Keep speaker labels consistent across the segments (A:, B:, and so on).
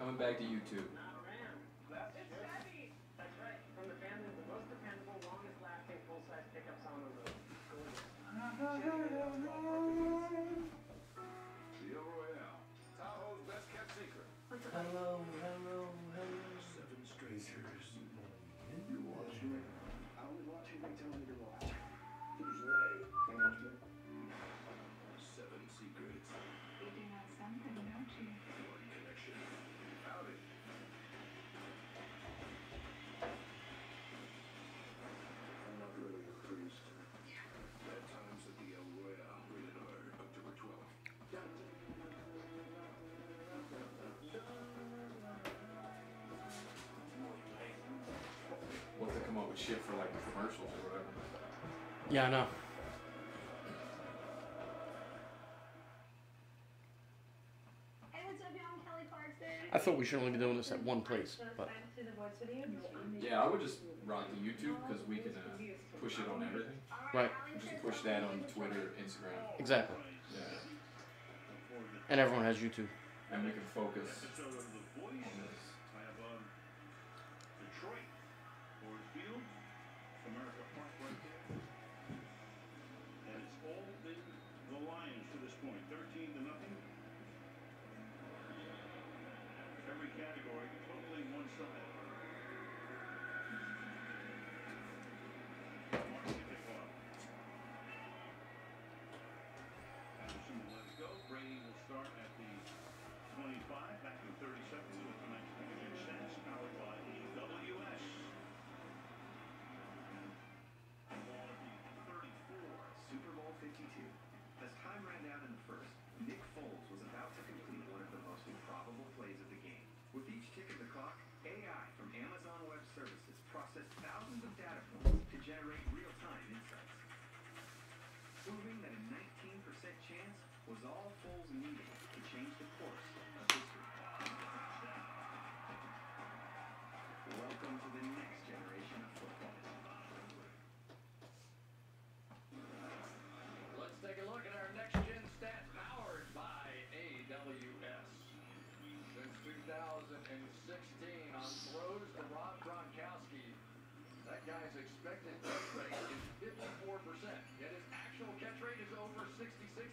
A: Coming back to YouTube.
B: That's right. From the family of the most dependable, longest-lasting full-size pickups on the road.
C: The El Royale, Tahoe's best-kept secret.
A: Hello, hello, hello.
C: 7 straight years. You're watching me.
B: I only watch you when you tell me to watch.
C: Who's they? Can you watch me? 7 secrets.
D: You do know something, don't you?
C: 1 connection. Howdy. I'm not really a priest. Bad times at the El Royale. Rated R. October 12th.
A: What's to come up with shit for like the commercials or whatever.
E: Yeah, I know.
D: Hey, what's up, y'all? I'm Kelly Clarkson.
E: I thought we should only be doing this at one place, but
A: Yeah, I would just run to YouTube because we can push it on everything.
E: right,
A: Just push that on Twitter, Instagram.
E: exactly.
A: Yeah.
E: And everyone has YouTube.
A: And we can focus
C: Episode of The Voice.
A: on this.
C: I have Detroit, Ford Field, America Park right there. And it's all been the Lions to this point, 13-0. Every category totally one-sided. Mark the kickoff. Anderson will let it go. Brady will start at the 25, back in 30 seconds with the next division stats powered by AWS. Ball at the 34.
F: Super Bowl 52. As time ran down in the first, Nick Foles was about to complete one of the most improbable plays of the game. With each tick of the clock, AI from Amazon Web Services processed thousands of data points to generate real-time insights, proving that a 19% chance was all Foles needed to change the course of history. Welcome to the next generation of football.
G: Let's take a look at our next-gen stats powered by AWS. Since 2016, on throws to Rob Gronkowski, that guy's expected catch rate is 54%, yet his actual catch rate is over 66%.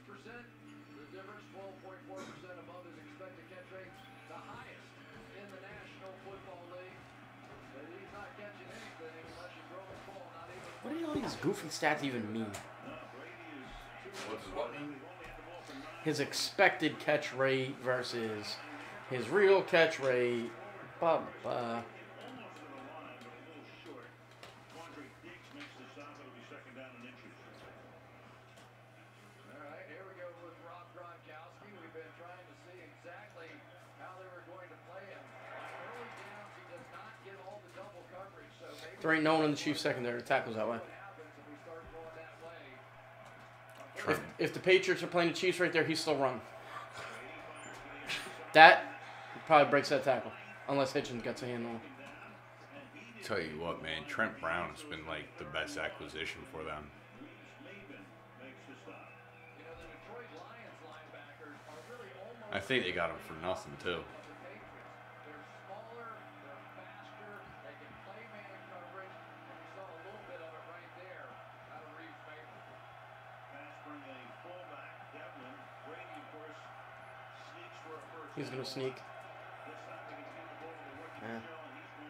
G: The difference, 12.4% above his expected catch rate, the highest in the National Football League. But he's not catching anything unless you throw his ball, not even.
E: What do all these goofy stats even mean?
A: What does what mean?
E: His expected catch rate versus his real catch rate. Blah, blah.
G: All right, here we go with Rob Gronkowski. We've been trying to see exactly how they were going to play him. On early downs, he does not get all the double coverage, so maybe
E: There ain't no one in the Chiefs secondary that tackles that way.
G: what happens if we start going that way.
E: If the Patriots are playing the Chiefs right there, he's still running. That probably breaks that tackle, unless Hitchens gets a hand on him.
H: Tell you what, man, Trent Brown's been like the best acquisition for them.
G: You know, the Detroit Lions linebackers are really almost
H: I think they got him for nothing too.
G: the Patriots. They're smaller, they're faster, they can play man coverage, and we saw a little bit of it right there out of Reeves Mason.
C: Pass from a fullback, Devlin. Brady, of course, sneaks for a first.
E: He's going to sneak.
C: This time they can get the ball to the rookie
E: Yeah.
C: Michelle, and he's going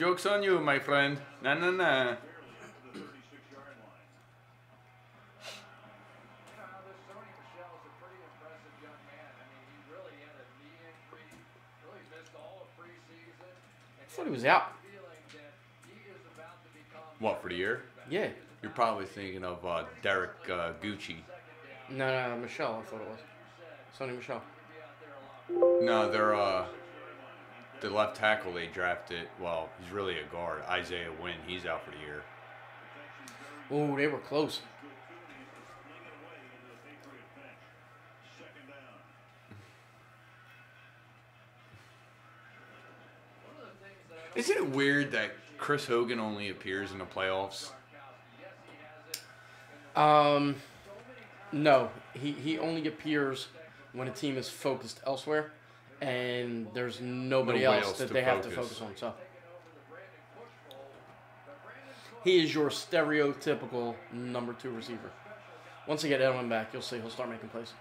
H: Joke's on you, my friend. Nah, nah, nah.
C: barely up to the 36-yard line.
G: You know how this Sony Michel is a pretty impressive young man. I mean, he really had a knee injury, really missed all of preseason. And
E: I thought he was out.
G: feeling that he is about to become
H: What, for the year?
E: Yeah.
H: You're probably thinking of Derek Gucci.
E: No, Michelle, I thought it was. Sonny Michelle.
H: No, they're the left tackle they drafted. Well, he's really a guard. Isaiah Wynn, he's out for the year.
E: Oh, they were close.
C: Second down.
G: one of the things that I
H: Isn't it weird that Chris Hogan only appears in the playoffs?
E: No, he only appears when a team is focused elsewhere, and there's nobody
H: Nobody
E: else
H: else
E: that
H: to
E: they have to
H: focus.
E: focus on. So he is your stereotypical number 2 receiver. Once you get Edelman back, you'll see he'll start making plays.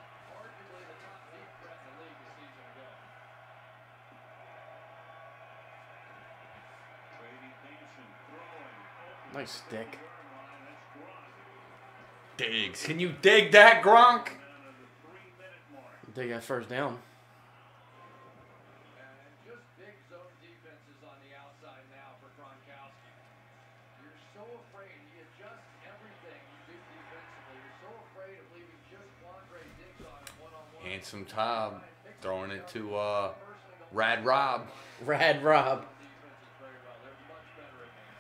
E: Nice stick.
H: Diggs. Can you dig that, Gronk?
E: Dig that first down.
G: Just big zone defenses on the outside now for Gronkowski. You're so afraid. He adjusts everything you do defensively. You're so afraid of leaving just Quandre Diggs on him one-on-one.
H: Handsome Todd throwing it to Rad Rob.
E: Rad Rob.
G: Defenses very well. They're much better at that.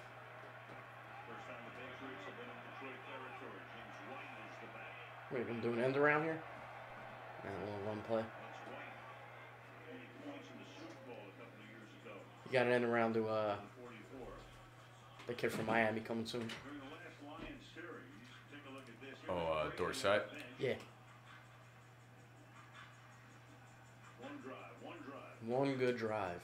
C: First time the Patriots have been in Detroit territory. James White is the back.
E: Wait, I'm doing end around here? Nah, a little run play.
C: That's White. 80 points in the Super Bowl a couple of years ago.
E: You got an end around to
C: 44.
E: the kid from Miami coming soon.
C: During the last Lions series, take a look at this.
H: Oh, Dorsett.
E: Yeah.
C: One drive, one drive.
E: One good drive.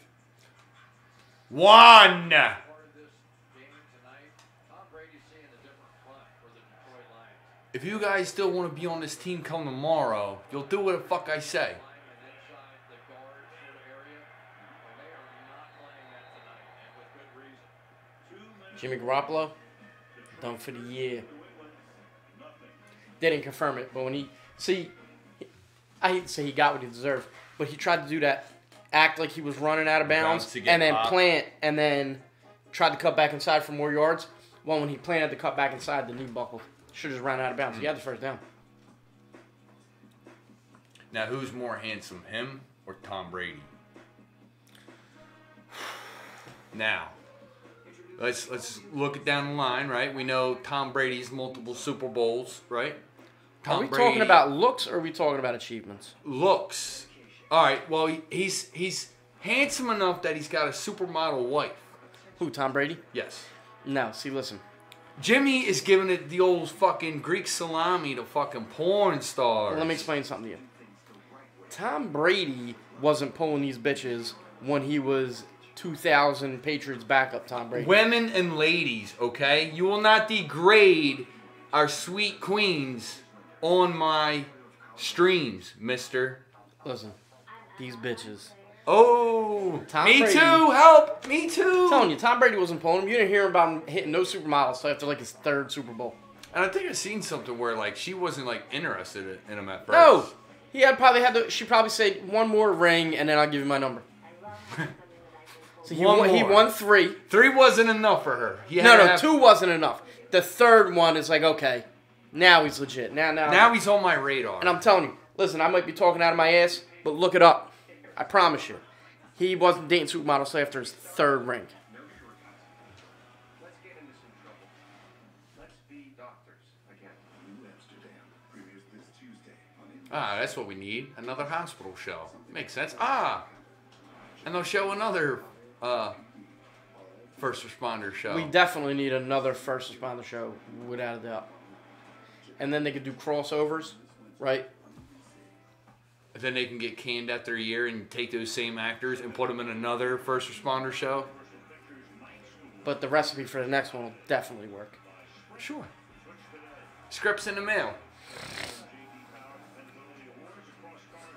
H: One.
G: Part of this game tonight, Tom Brady's seeing a different front for the Detroit Lions.
H: If you guys still want to be on this team come tomorrow, you'll do what the fuck I say.
G: Linemen inside the guard sort of area, and they are not playing that tonight, and with good reason.
E: Jimmy Garoppolo, done for the year. They didn't confirm it, but when I hate to say he got what he deserved, but he tried to do that, act like he was running out of bounds,
H: To get
E: and then
H: popped.
E: plant, and then tried to cut back inside for more yards. Well, when he planted to cut back inside, the knee buckled. Should have just ran out of bounds. He had the first down.
H: Now, who's more handsome, him or Tom Brady? Now, let's look it down the line, right? We know Tom Brady's multiple Super Bowls, right?
E: Are we talking about looks or are we talking about achievements?
H: looks? All right. Well, he's handsome enough that he's got a supermodel wife.
E: Who, Tom Brady?
H: Yes.
E: No, see, listen.
H: Jimmy is giving it the old fucking Greek salami to fucking porn stars.
E: Let me explain something to you. Tom Brady wasn't pulling these bitches when he was 2000 Patriots backup Tom Brady.
H: Women and ladies, okay? You will not degrade our sweet queens on my streams, mister.
E: Listen, these bitches.
H: Oh,
E: Tom
H: me
E: Brady.
H: too, help, me too.
E: I'm telling you, Tom Brady wasn't pulling him. You didn't hear about him hitting no supermodels till after like his 3rd Super Bowl.
H: And I think I've seen something where like she wasn't like interested in him at first.
E: No! She probably said one more ring and then I'll give you my number. So he
H: One
E: he
H: more.
E: won 3.
H: 3 wasn't enough for her. He had
E: No,
H: to have-
E: 2 wasn't enough. The 3rd one is like, okay, now he's legit.
H: Now he's on my radar.
E: And I'm telling you, listen, I might be talking out of my ass, but look it up. I promise you. He wasn't dating supermodels till after his 3rd ring.
F: No shortcuts. Let's get into some trouble. Let's be doctors again.
I: New Amsterdam premieres this Tuesday on NBC.
H: That's what we need. Another hospital show. Makes sense. And they'll show another first responder show.
E: We definitely need another first responder show, without a doubt. And then they could do crossovers, right?
H: Then they can get canned after a year and take those same actors and put them in another first responder show.
E: But the recipe for the next one will definitely work.
H: Sure. Scripts in the mail.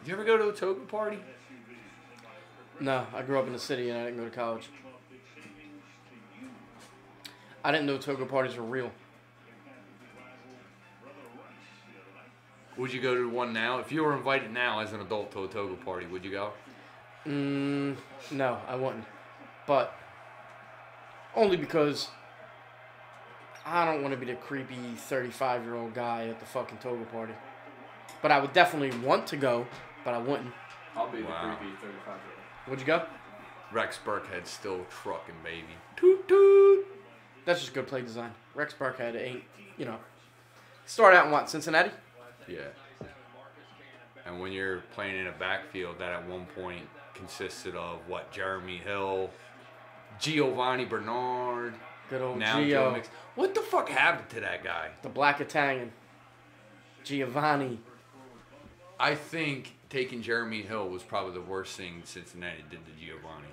H: You ever go to a toga party?
E: No, I grew up in the city and I didn't go to college. I didn't know toga parties were real.
H: Would you go to one now? If you were invited now as an adult to a toga party, would you go?
E: No, I wouldn't. But only because I don't want to be the creepy 35-year-old guy at the fucking toga party. But I would definitely want to go, but I wouldn't.
A: I'll be
H: Wow.
A: the creepy 35-year-old.
E: Would you go?
H: Rex Burkhead's still trucking, baby. Toot toot.
E: That's just good play design. Rex Burkhead ain't, start out in what, Cincinnati?
H: Yeah. And when you're playing in a backfield that at one point consisted of what? Jeremy Hill, Giovanni Bernard,
E: Good old
H: now Joe
E: Gio.
H: Mix. What the fuck happened to that guy?
E: The black Italian. Giovanni.
H: I think taking Jeremy Hill was probably the worst thing Cincinnati did to Giovanni.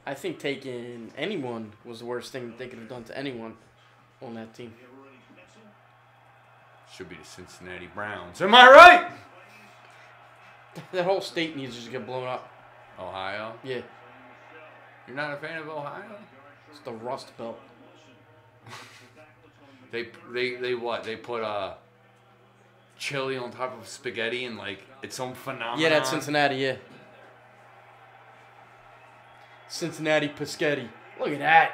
E: I think taking anyone was the worst thing they could have done to anyone on that team.
H: Should be the Cincinnati Browns. Am I right?
E: That whole state needs to just get blown up.
H: Ohio?
E: Yeah,
H: You're not a fan of Ohio?
E: it's the Rust Belt.
H: They what? They put chili on top of spaghetti and like it's some phenomenon.
E: Yeah, that's Cincinnati, yeah. Cincinnati Paschetti. Look at that.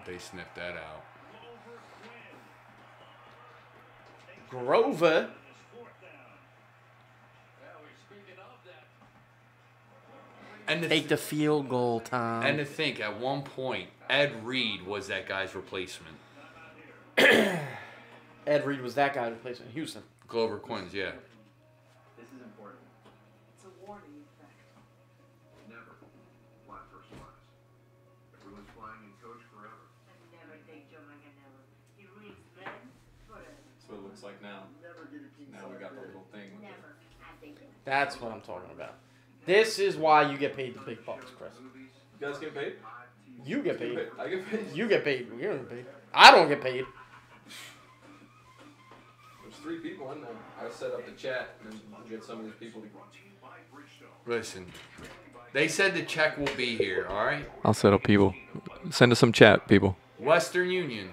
H: They sniffed that out.
E: Grover.
H: And
E: Take the field goal, Tom.
H: And to think, at one point, Ed Reed was that guy's replacement.
E: Ed Reed was that guy's replacement in Houston.
H: Glover Quinns, yeah.
F: This is important.
B: It's a warning effect.
F: Never fly first class. Everyone's flying in coach forever.
J: Never think Joe never. He reads men forever.
A: That's what it looks like now. Now we got the little thing.
J: Never. I think it.
E: That's what I'm talking about. This is why you get paid the big bucks, Chris.
A: You guys get paid?
E: You get paid.
A: I get paid.
E: You get paid. You don't get paid. I don't get paid.
A: There's 3 people in there. I set up the chat and get some of these people to.
H: Listen, they said the check will be here, all right?
K: I'll set up people. Send us some chat, people.
H: Western Union.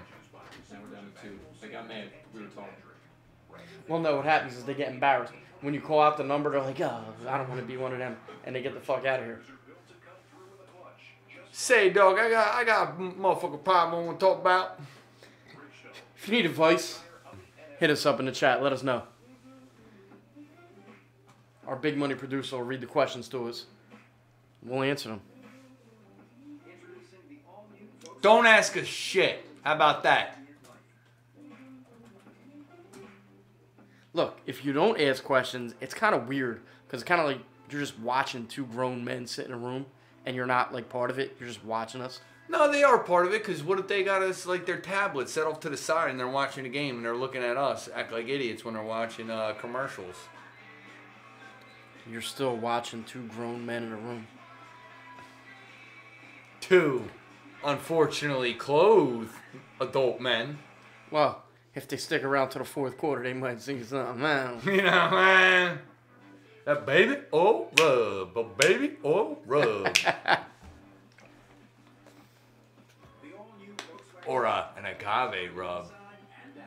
A: Now we're down to 2. They got mad. We were talking.
E: Well, no, what happens is they get embarrassed. When you call out the number, they're like, oh, I don't want to be one of them. And they get the fuck out of here.
H: Say, dog, I got a motherfucking problem I want to talk about.
E: If you need advice, hit us up in the chat. Let us know. Our big money producer will read the questions to us. We'll answer them.
H: Don't ask us shit. How about that?
E: Look, if you don't ask questions, it's kind of weird. Because it's kind of like you're just watching 2 grown men sit in a room. And you're not like part of it. You're just watching us.
H: No, they are part of it, because what if they got us like their tablets set off to the side and they're watching the game and they're looking at us act like idiots when they're watching commercials?
E: You're still watching 2 grown men in a room.
H: 2 unfortunately clothed adult men.
E: Well, if they stick around to the 4th quarter, they might see something, man.
H: You know, man. That baby oil rub. A baby oil rub. Or an agave rub.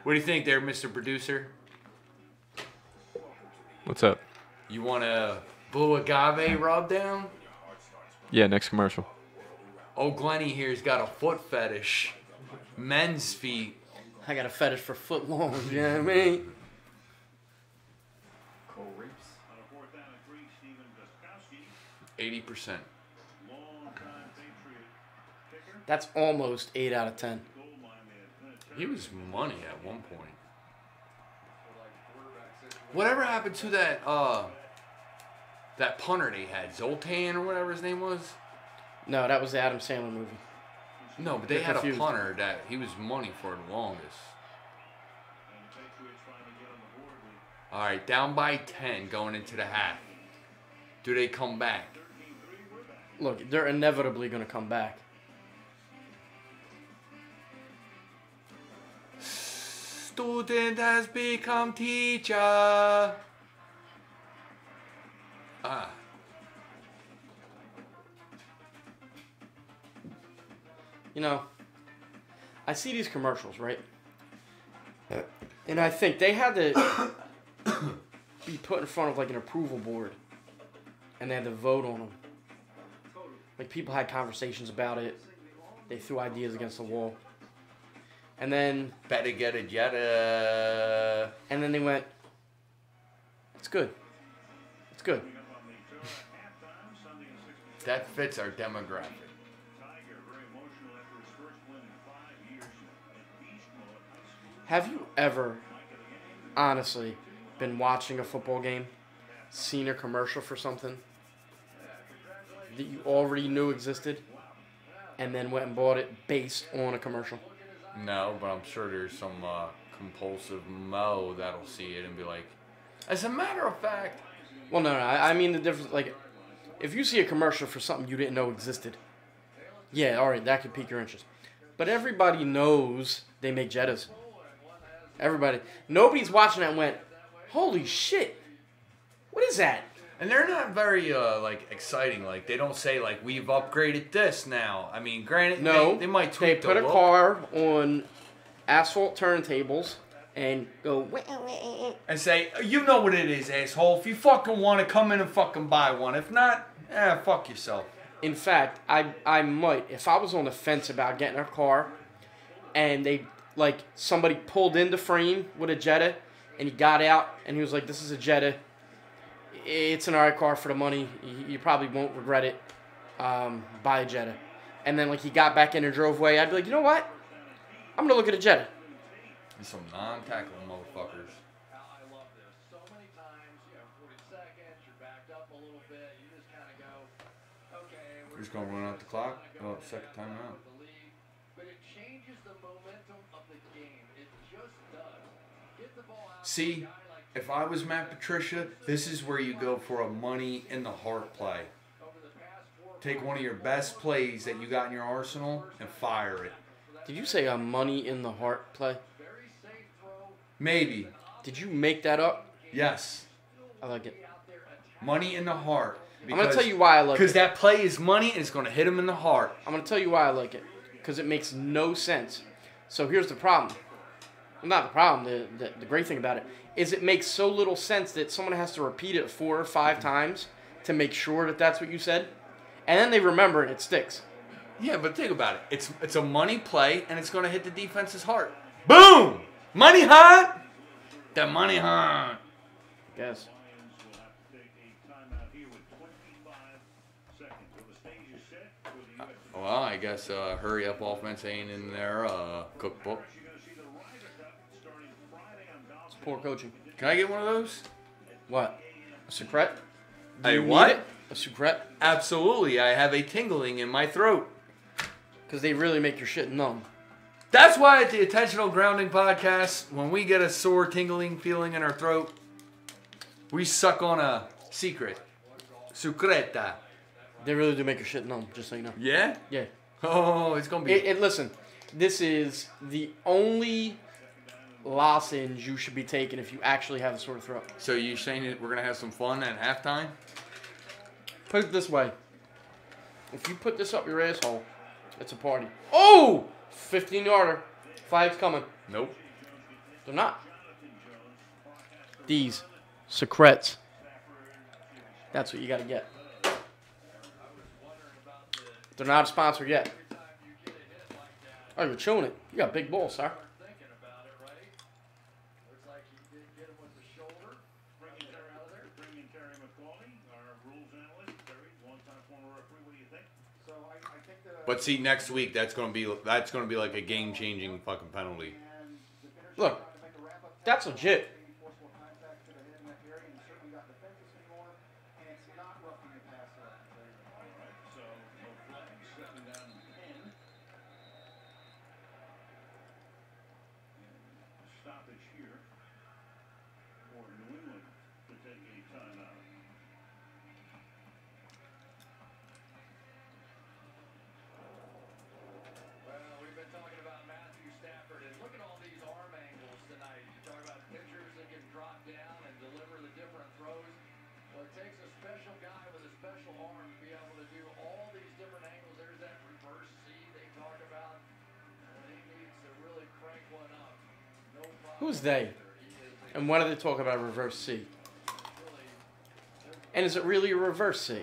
H: What do you think there, Mr. Producer?
K: What's up?
H: You want a blue agave rub down?
K: Yeah, next commercial.
H: Oh, Glenny here's got a foot fetish. Men's feet.
E: I got a fetish for foot long, you know what I mean?
A: Cole Reeps.
H: 80%.
E: That's almost 8 out of 10.
H: He was money at one point. Whatever happened to that that punter they had, Zoltan or whatever his name was?
E: No, that was the Adam Sandler movie.
H: No, but they
E: You're
H: had
E: confused.
H: a punter that he was money for the longest. All right, down by 10 going into the half. Do they come back?
E: Look, they're inevitably going to come back.
H: Student has become teacher.
E: You know, I see these commercials, right? And I think they had to be put in front of like an approval board. And they had to vote on them. Like people had conversations about it. They threw ideas against the wall. And then...
H: Better get it, yada.
E: And then they went, it's good. It's good.
H: That fits our demographic.
E: Have you ever, honestly, been watching a football game, seen a commercial for something that you already knew existed, and then went and bought it based on a commercial?
H: No, but I'm sure there's some compulsive Mo that'll see it and be like, as a matter of fact.
E: Well, no, I mean the difference. Like, if you see a commercial for something you didn't know existed, yeah, all right, that could pique your interest. But everybody knows they make Jettas. Everybody. Nobody's watching that and went, holy shit, what is that?
H: And they're not very, like, exciting. Like, they don't say, like, we've upgraded this now. I mean, granted,
E: No,
H: they might tweak
E: they put
H: the
E: a
H: look.
E: car on asphalt turntables and go,
H: And say, you know what it is, asshole. If you fucking want to, come in and fucking buy one. If not, fuck yourself.
E: In fact, I might, if I was on the fence about getting a car and they, like, somebody pulled in the frame with a Jetta and he got out and he was like, this is a Jetta. It's an alright car for the money. You probably won't regret it. Buy a Jetta. And then, like, he got back in and drove away. I'd be like, you know what? I'm going to look at a Jetta.
H: There's some non-tackling motherfuckers.
G: I love this. So many times, 40 seconds, you're backed up a little bit, you just kind of go, okay.
H: We're just going to run out the clock. Oh, second time out.
G: But it changes the momentum of the game. It just does. Get the ball out.
H: See, if I was Matt Patricia, this is where you go for a money in the heart play. Take one of your best plays that you got in your arsenal and fire it.
E: Did you say a money in the heart play?
H: Maybe.
E: Did you make that up?
H: Yes.
E: I like it.
H: Money in the heart.
E: I'm going to tell you why I like it.
H: Because that play is money and it's going to hit him in the heart.
E: I'm going to tell you why I like it. Because it makes no sense. So here's the problem. Well, not the problem. The great thing about it is it makes so little sense that someone has to repeat it 4 or 5 times to make sure that that's what you said. And then they remember and it sticks.
H: Yeah, but think about it. It's a money play and it's going to hit the defense's heart. Boom! Money hunt! The money hunt.
E: Guess.
H: Well, I guess hurry up offense ain't in their cookbook.
E: It's poor coaching.
H: Can I get one of those?
E: What? A secret?
H: A what?
E: A secret?
H: Absolutely. I have a tingling in my throat.
E: Because they really make your shit numb.
H: That's why at the Attentional Grounding Podcast, when we get a sore, tingling feeling in our throat, we suck on a secret. Secreta.
E: They really do make your shit numb, just so you know.
H: Yeah?
E: Yeah.
H: Oh, it's going to be...
E: Listen, this is the only lozenge you should be taking if you actually have a sore throat.
H: So you're saying that we're going to have some fun at halftime?
E: Put it this way. If you put this up your asshole, it's a party. Oh! 15-yarder. Flag's coming.
H: Nope.
E: They're not. These secrets. That's what you got to get. They're not a sponsor yet. Oh, you're chewing it. You got big balls, sir.
H: But see, next week that's gonna be like a game-changing fucking penalty.
E: Look, that's legit. Who's they? And why do they talk about reverse C? And is it really a reverse C?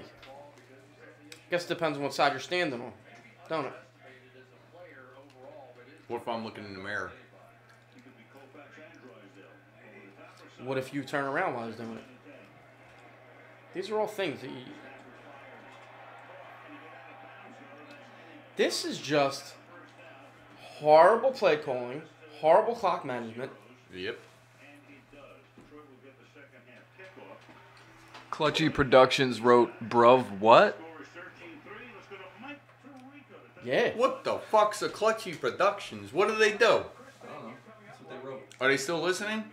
E: Guess it depends on what side you're standing on, don't it?
H: What if I'm looking in the mirror?
E: What if you turn around while I was doing it? These are all things that you... This is just horrible play calling, horrible clock management.
H: Yep.
K: Clutchy Productions wrote, bruv, what?
E: Yeah.
H: What the fuck's a Clutchy Productions? What do they do?
A: I don't know. That's what they wrote.
H: Are they still listening?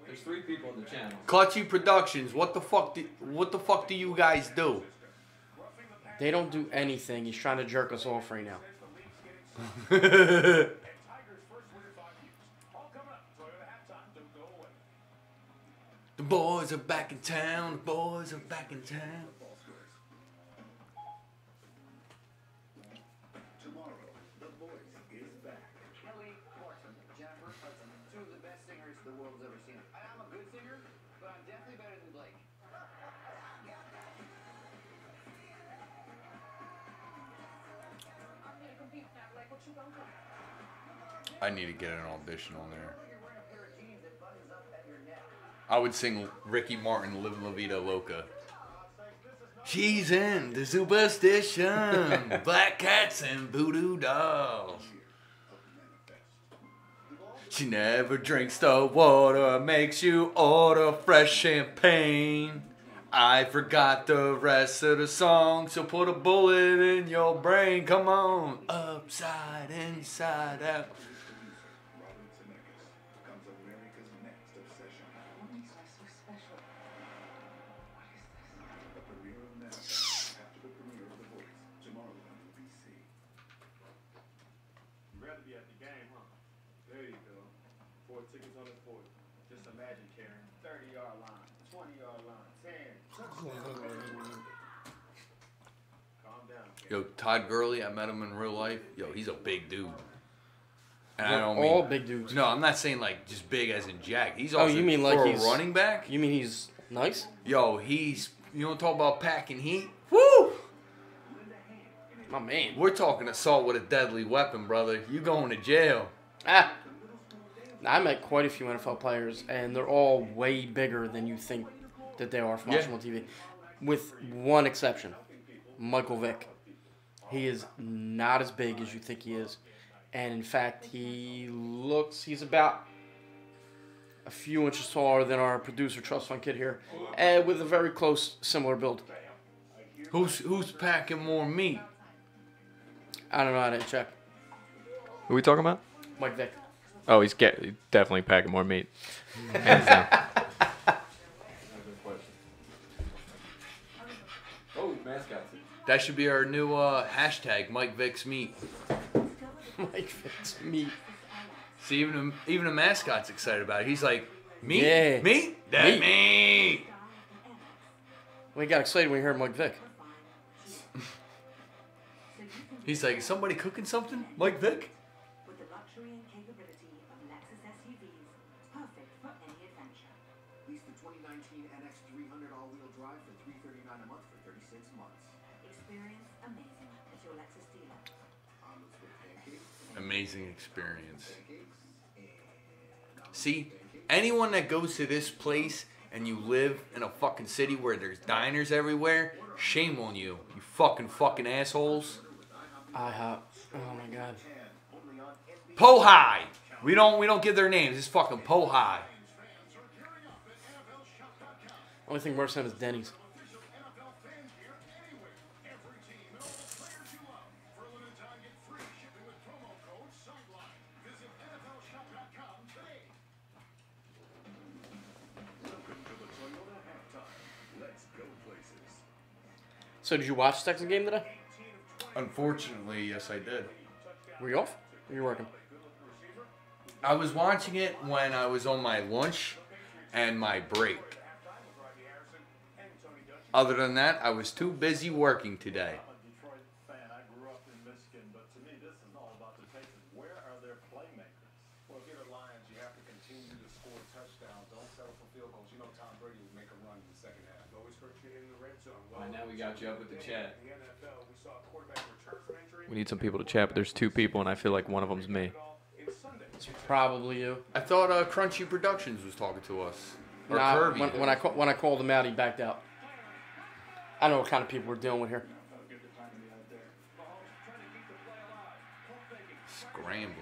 A: There's 3 people in the channel.
H: Clutchy Productions. What the fuck do you guys do?
E: They don't do anything. He's trying to jerk us off right now.
H: The boys are back in town. The boys are back in town.
F: Tomorrow, The Voice is back.
G: Kelly Clarkson, Jennifer Hudson, 2 of the best singers the world's ever seen. I'm a good singer, but I'm definitely better than Blake.
H: I need to get an audition on there. I would sing Ricky Martin, Live La Vida Loca. She's into superstition, black cats and voodoo dolls. She never drinks the water, makes you order fresh champagne. I forgot the rest of the song, so put a bullet in your brain. Come on, upside, inside out.
F: Robert Zemeckis becomes America's next obsession.
J: What makes us so special? What is this?
F: The premiere of NASCAR after the premiere of The Voice tomorrow on NBC.
C: You'd rather be at the game, huh? There you go. 4 tickets on the 40. Just imagine, Karen. 30-yard line, 20-yard line, 10. Calm down, Karen.
H: Yo, Todd Gurley, I met him in real life. Yo, he's a big dude. And I
E: They're
H: don't
E: all
H: mean,
E: big dudes.
H: No, I'm not saying like just big as in Jack. He's
E: Oh,
H: also
E: you mean like
H: for
E: he's
H: a running back.
E: You mean he's nice?
H: Yo, you want to talk about packing heat? Woo!
E: My man.
H: We're talking assault with a deadly weapon, brother. You going to jail.
E: Ah. I met quite a few NFL players, and they're all way bigger than you think that they are from watching on TV. With one exception, Michael Vick. He is not as big as you think he is. And in fact, he's about a few inches taller than our producer, Trust Fund Kid here, and with a very close, similar build.
H: Who's packing more meat?
E: I don't know, I didn't check.
K: Who are we talking about?
E: Mike Vick.
K: Oh, he's definitely packing more meat. Hands down.
A: Oh, mascots.
H: That should be our new hashtag, Mike Vick's meat.
E: Mike Vick's meat.
H: See, even the mascot's excited about it. He's like, meat?
E: Yeah.
H: Meat? That meat.
E: We got excited when we heard Mike Vick.
H: He's like, is somebody cooking something? Mike Vick?
J: With the luxury and capability of Lexus SUVs, perfect for any adventure.
G: Lease the 2019 NX 300 all-wheel drive for $339 a month for 36 months.
J: Experience amazing at your Lexus dealer.
F: Omelets with pancakes.
H: Amazing experience.
F: Pancakes and
H: See, anyone that goes to this place and you live in a fucking city where there's diners everywhere, shame on you, you fucking assholes.
E: IHOP. Oh my god.
H: Po-Hi. We don't give their names. It's fucking Po-Hi.
E: Only thing worse than him is Denny's. So did you watch the Texans game today?
H: Unfortunately, yes, I did.
E: Were you off? Or were you working?
H: I was watching it when I was on my lunch and my break. Other than that, I was too busy working today.
C: I'm a Detroit fan. I grew up in Michigan, but to me, this is all about the Texans. Where are their playmakers?
L: Well, if you're the Lions, you have to continue to score touchdowns. Don't settle for field goals. You know Tom Brady would make a run in the second half.
I: Always hurt you in the red zone.
A: Right now we got you up with the chat.
I: In the NFL, we saw a quarterback return from injury.
K: We need some people to chat, but there's 2 people, and I feel like one of them's me.
E: It's probably you.
H: I thought Crunchy Productions was talking to us. Or
E: Nah,
H: Kirby.
E: when I called him out, he backed out. I don't know what kind of people we're dealing with here.
H: Scrambling.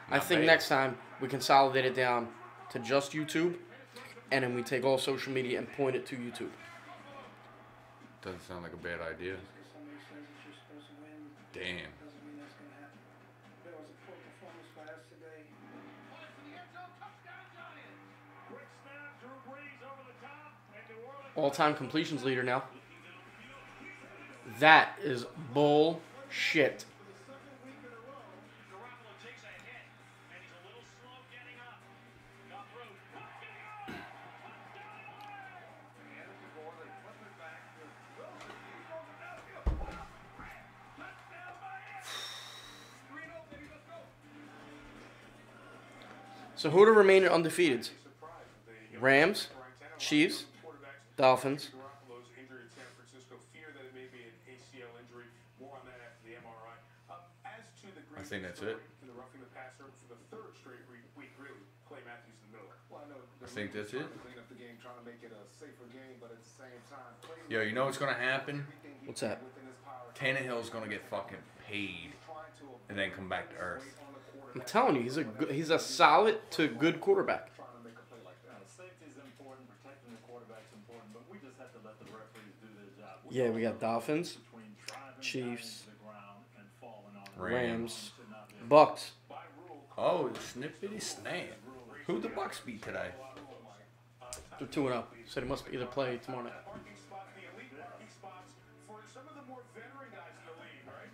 E: I think next time we consolidate it down to just YouTube, and then we take all social media and point it to YouTube.
H: Doesn't sound like a bad idea. Damn.
M: Doesn't mean that's gonna happen. That was a poor performance by us today.
C: Quick snap, Drew Brees over the top, and New Orleans.
E: All-time completions leader now. That is bullshit.
C: For the second week in a row, Garoppolo takes a hit, and he's a little slow getting up. Got through. Touchdown! Touchdown! And this is more than flip it back to Wilson. He's going downfield. Touchdown Miami! 3-0, baby, let's go.
E: So who are the remaining undefeated? Rams, Chiefs, Dolphins.
L: Garoppolo's injury at San Francisco. Fear that it may be an ACL injury. More on that after the MRI. As to the
H: I think that's it.
L: to the roughing the passer for the third straight week, really, Clay Matthews in the middle. Well, I know
H: I think that's it.
L: clean up the game, trying to make it a safer game, but at the same time,
H: Yo, you know what's gonna happen?
E: What's that?
H: Tannehill's gonna get fucking paid and then come back to earth.
E: I'm telling you, he's a solid to good quarterback.
G: Safety is important, protecting the quarterback's important, but we just have to let the referees do their job.
E: Yeah, we got Dolphins,
G: Between driving
E: Chiefs,
G: guys to the ground and falling on
E: Rams, Bucks.
H: Oh, snippity snap. Who'd the Bucks beat today?
E: They're 2-0. So they must either play tomorrow night.
C: Parking spots, the elite parking spots for some of the more veteran guys in the league, right?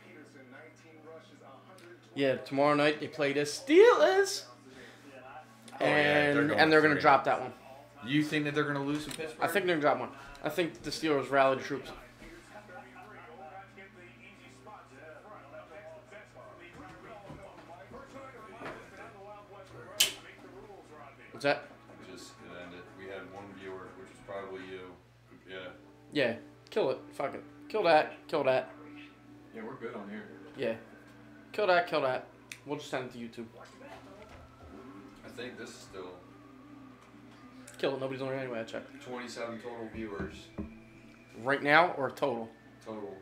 L: Peterson, 19 rushes, 120.
E: Yeah, tomorrow night they play the Steelers. And they're gonna drop that one.
H: You think that they're gonna lose to Pittsburgh?
E: I think they're gonna drop one. I think the Steelers rallied the troops. What's that?
H: Just it ended. We had one viewer, which is probably you. Yeah.
E: Yeah, kill it. Fuck it. Kill that. Kill that.
A: Yeah, we're good on here.
E: Yeah. Kill that. Kill that. We'll just send it to YouTube.
H: I think this is still
E: Kill it. Nobody's on it anyway. I checked.
H: 27 total viewers.
E: Right now or total?
H: Total.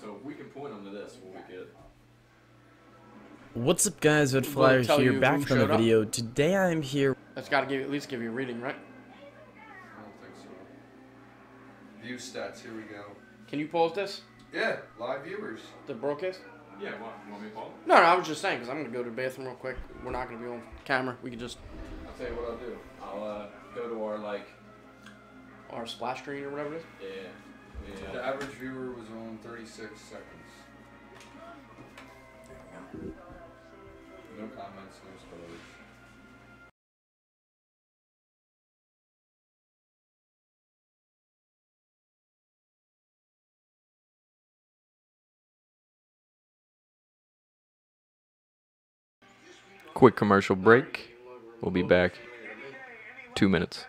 A: So if we can point them to this, we'll be good.
N: What's up, guys? Red Flyer
E: tell
N: here,
E: you
N: back
E: who
N: from the
E: showed up?
N: video. Today I am here.
E: That's got to at least give you a reading, right?
H: I don't think so. View stats, here we go.
E: Can you pause this?
H: Yeah, live viewers.
E: The broadcast?
A: Yeah, want me to call?
E: No, I was just saying because I'm gonna go to the bathroom real quick. We're not gonna be on camera. We can just
A: I'll tell you what I'll do. I'll go to our
E: our splash screen or whatever it is.
A: yeah.
H: The average viewer was on 36 seconds. No comments, no spoilers.
K: Quick commercial break. We'll be back. 2 minutes.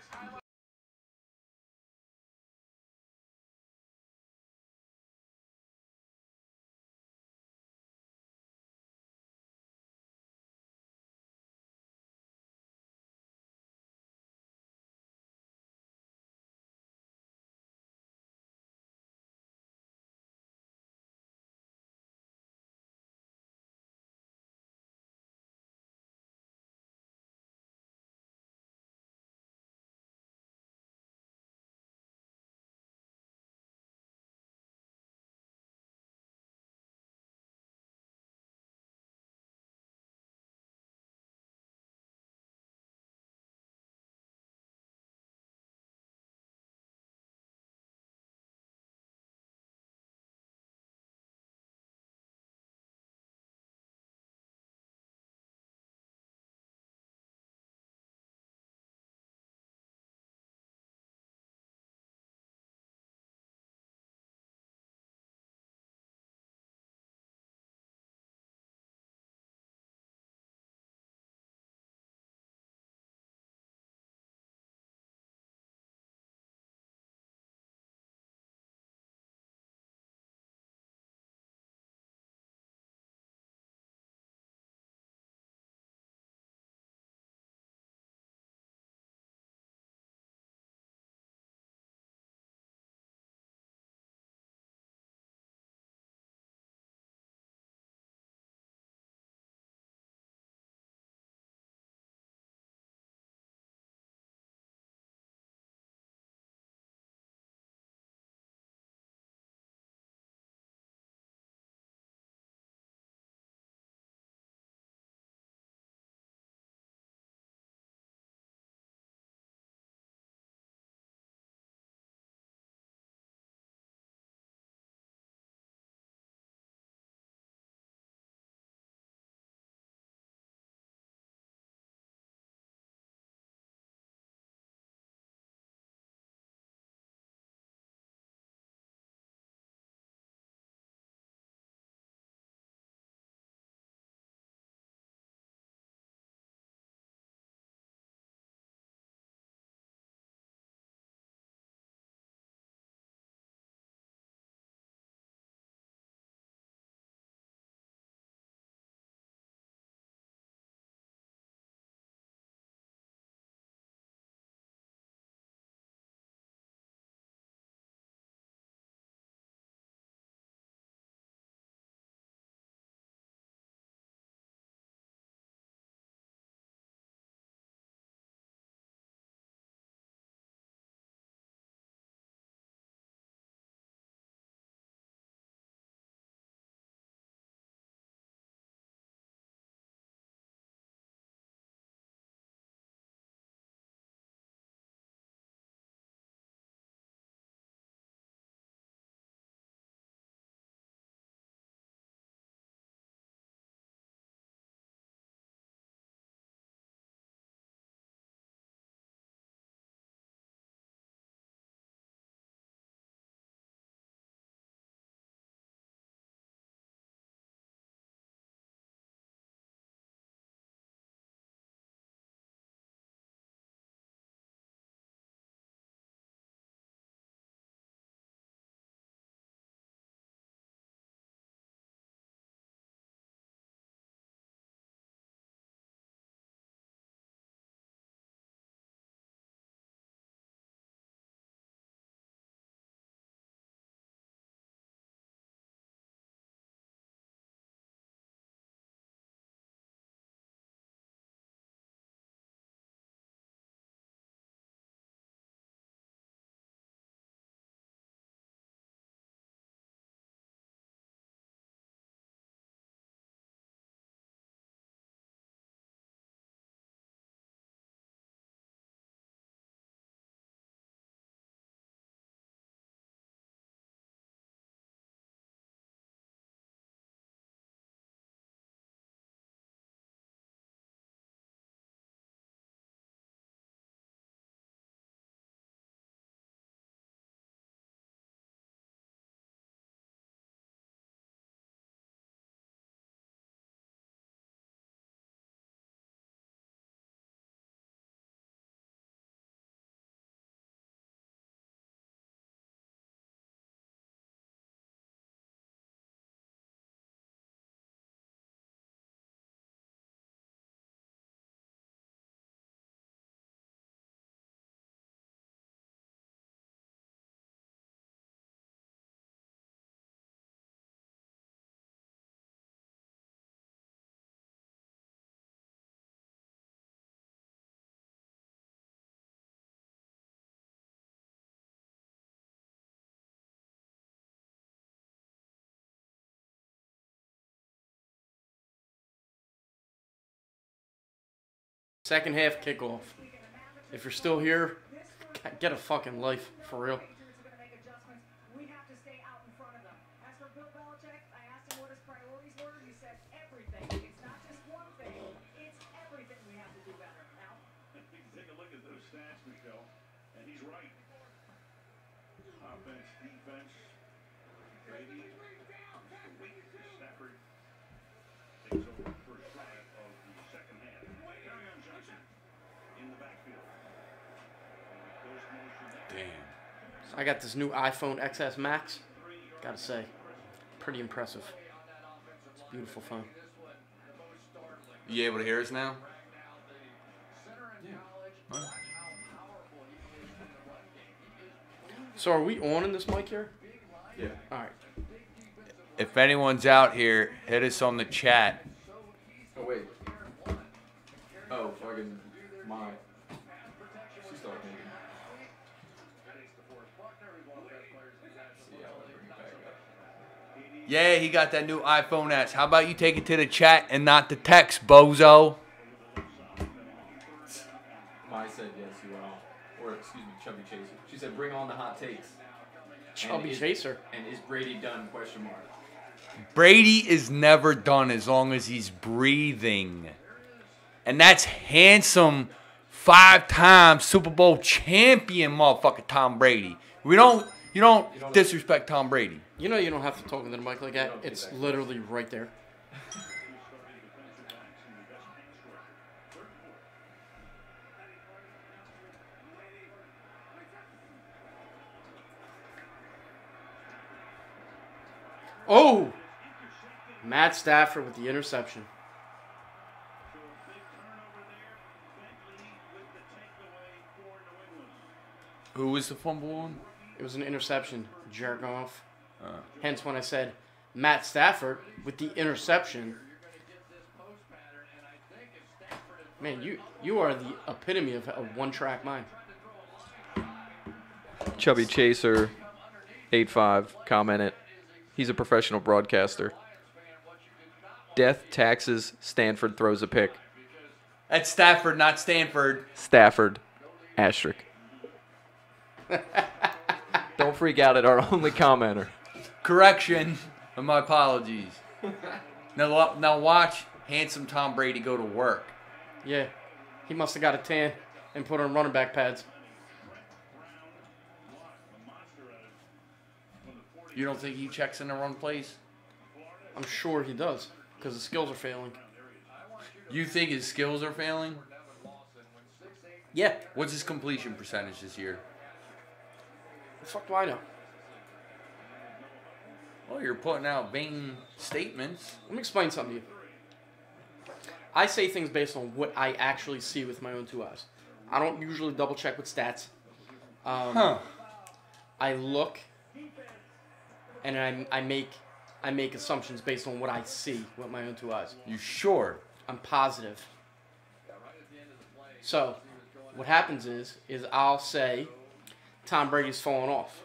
E: Second half kickoff. If you're still here, get a fucking life, for real.
D: Patriots are going to make adjustments. We have to stay out in front of them. As for Bill Belichick, I asked him what his priorities were. He said everything. It's not just one thing. It's everything we have to do better. Now,
C: Take a look at those stats, Michelle, and he's right. Offense, defense, Brady, the weak Stafford takes over the first drive of the second half. Carry-on Johnson in the backfield.
H: Damn.
E: I got this new iPhone XS Max. Gotta say, pretty impressive. It's a beautiful phone.
H: You able to hear us now?
A: Yeah.
E: So are we on in this mic here?
A: Yeah.
E: All right.
H: If anyone's out here, hit us on the chat.
A: Oh wait. Oh fucking my. She's talking. Yeah, I'll bring it back up.
H: Yeah, he got that new iPhone S. How about you take it to the chat and not the text, bozo?
A: Mai said yes, you are on. Or excuse me, Chubby Chaser. She said bring on the hot takes.
E: Chubby Chaser.
A: And is Brady done? Question mark.
H: Brady is never done as long as he's breathing. And that's handsome 5-time Super Bowl champion motherfucker Tom Brady. You don't disrespect Tom Brady.
E: You know you don't have to talk into the mic like that. It's literally right there. Oh! Matt Stafford with the interception.
H: Who was the fumble on?
E: It was an interception, jerk off. Hence when I said Matt Stafford with the interception. Man, you are the epitome of a one-track mind.
K: Chubby Chaser 85 commented, he's a professional broadcaster. Death, taxes, Stanford throws a pick.
H: That's Stafford, not Stanford.
K: Stafford, asterisk. Don't freak out at our only commenter.
H: Correction. My apologies. Now watch handsome Tom Brady go to work.
E: Yeah, he must have got a tan and put on running back pads.
H: You don't think he checks in the run plays?
E: I'm sure he does, because his skills are failing.
H: You think his skills are failing?
E: Yeah.
H: What's his completion percentage this year?
E: The fuck do I know?
H: Well, you're putting out vain statements.
E: Let me explain something to you. I say things based on what I actually see with my own two eyes. I don't usually double check with stats. I look and I make assumptions based on what I see with my own two eyes.
H: You sure?
E: I'm positive. So, what happens is I'll say Tom Brady's falling off.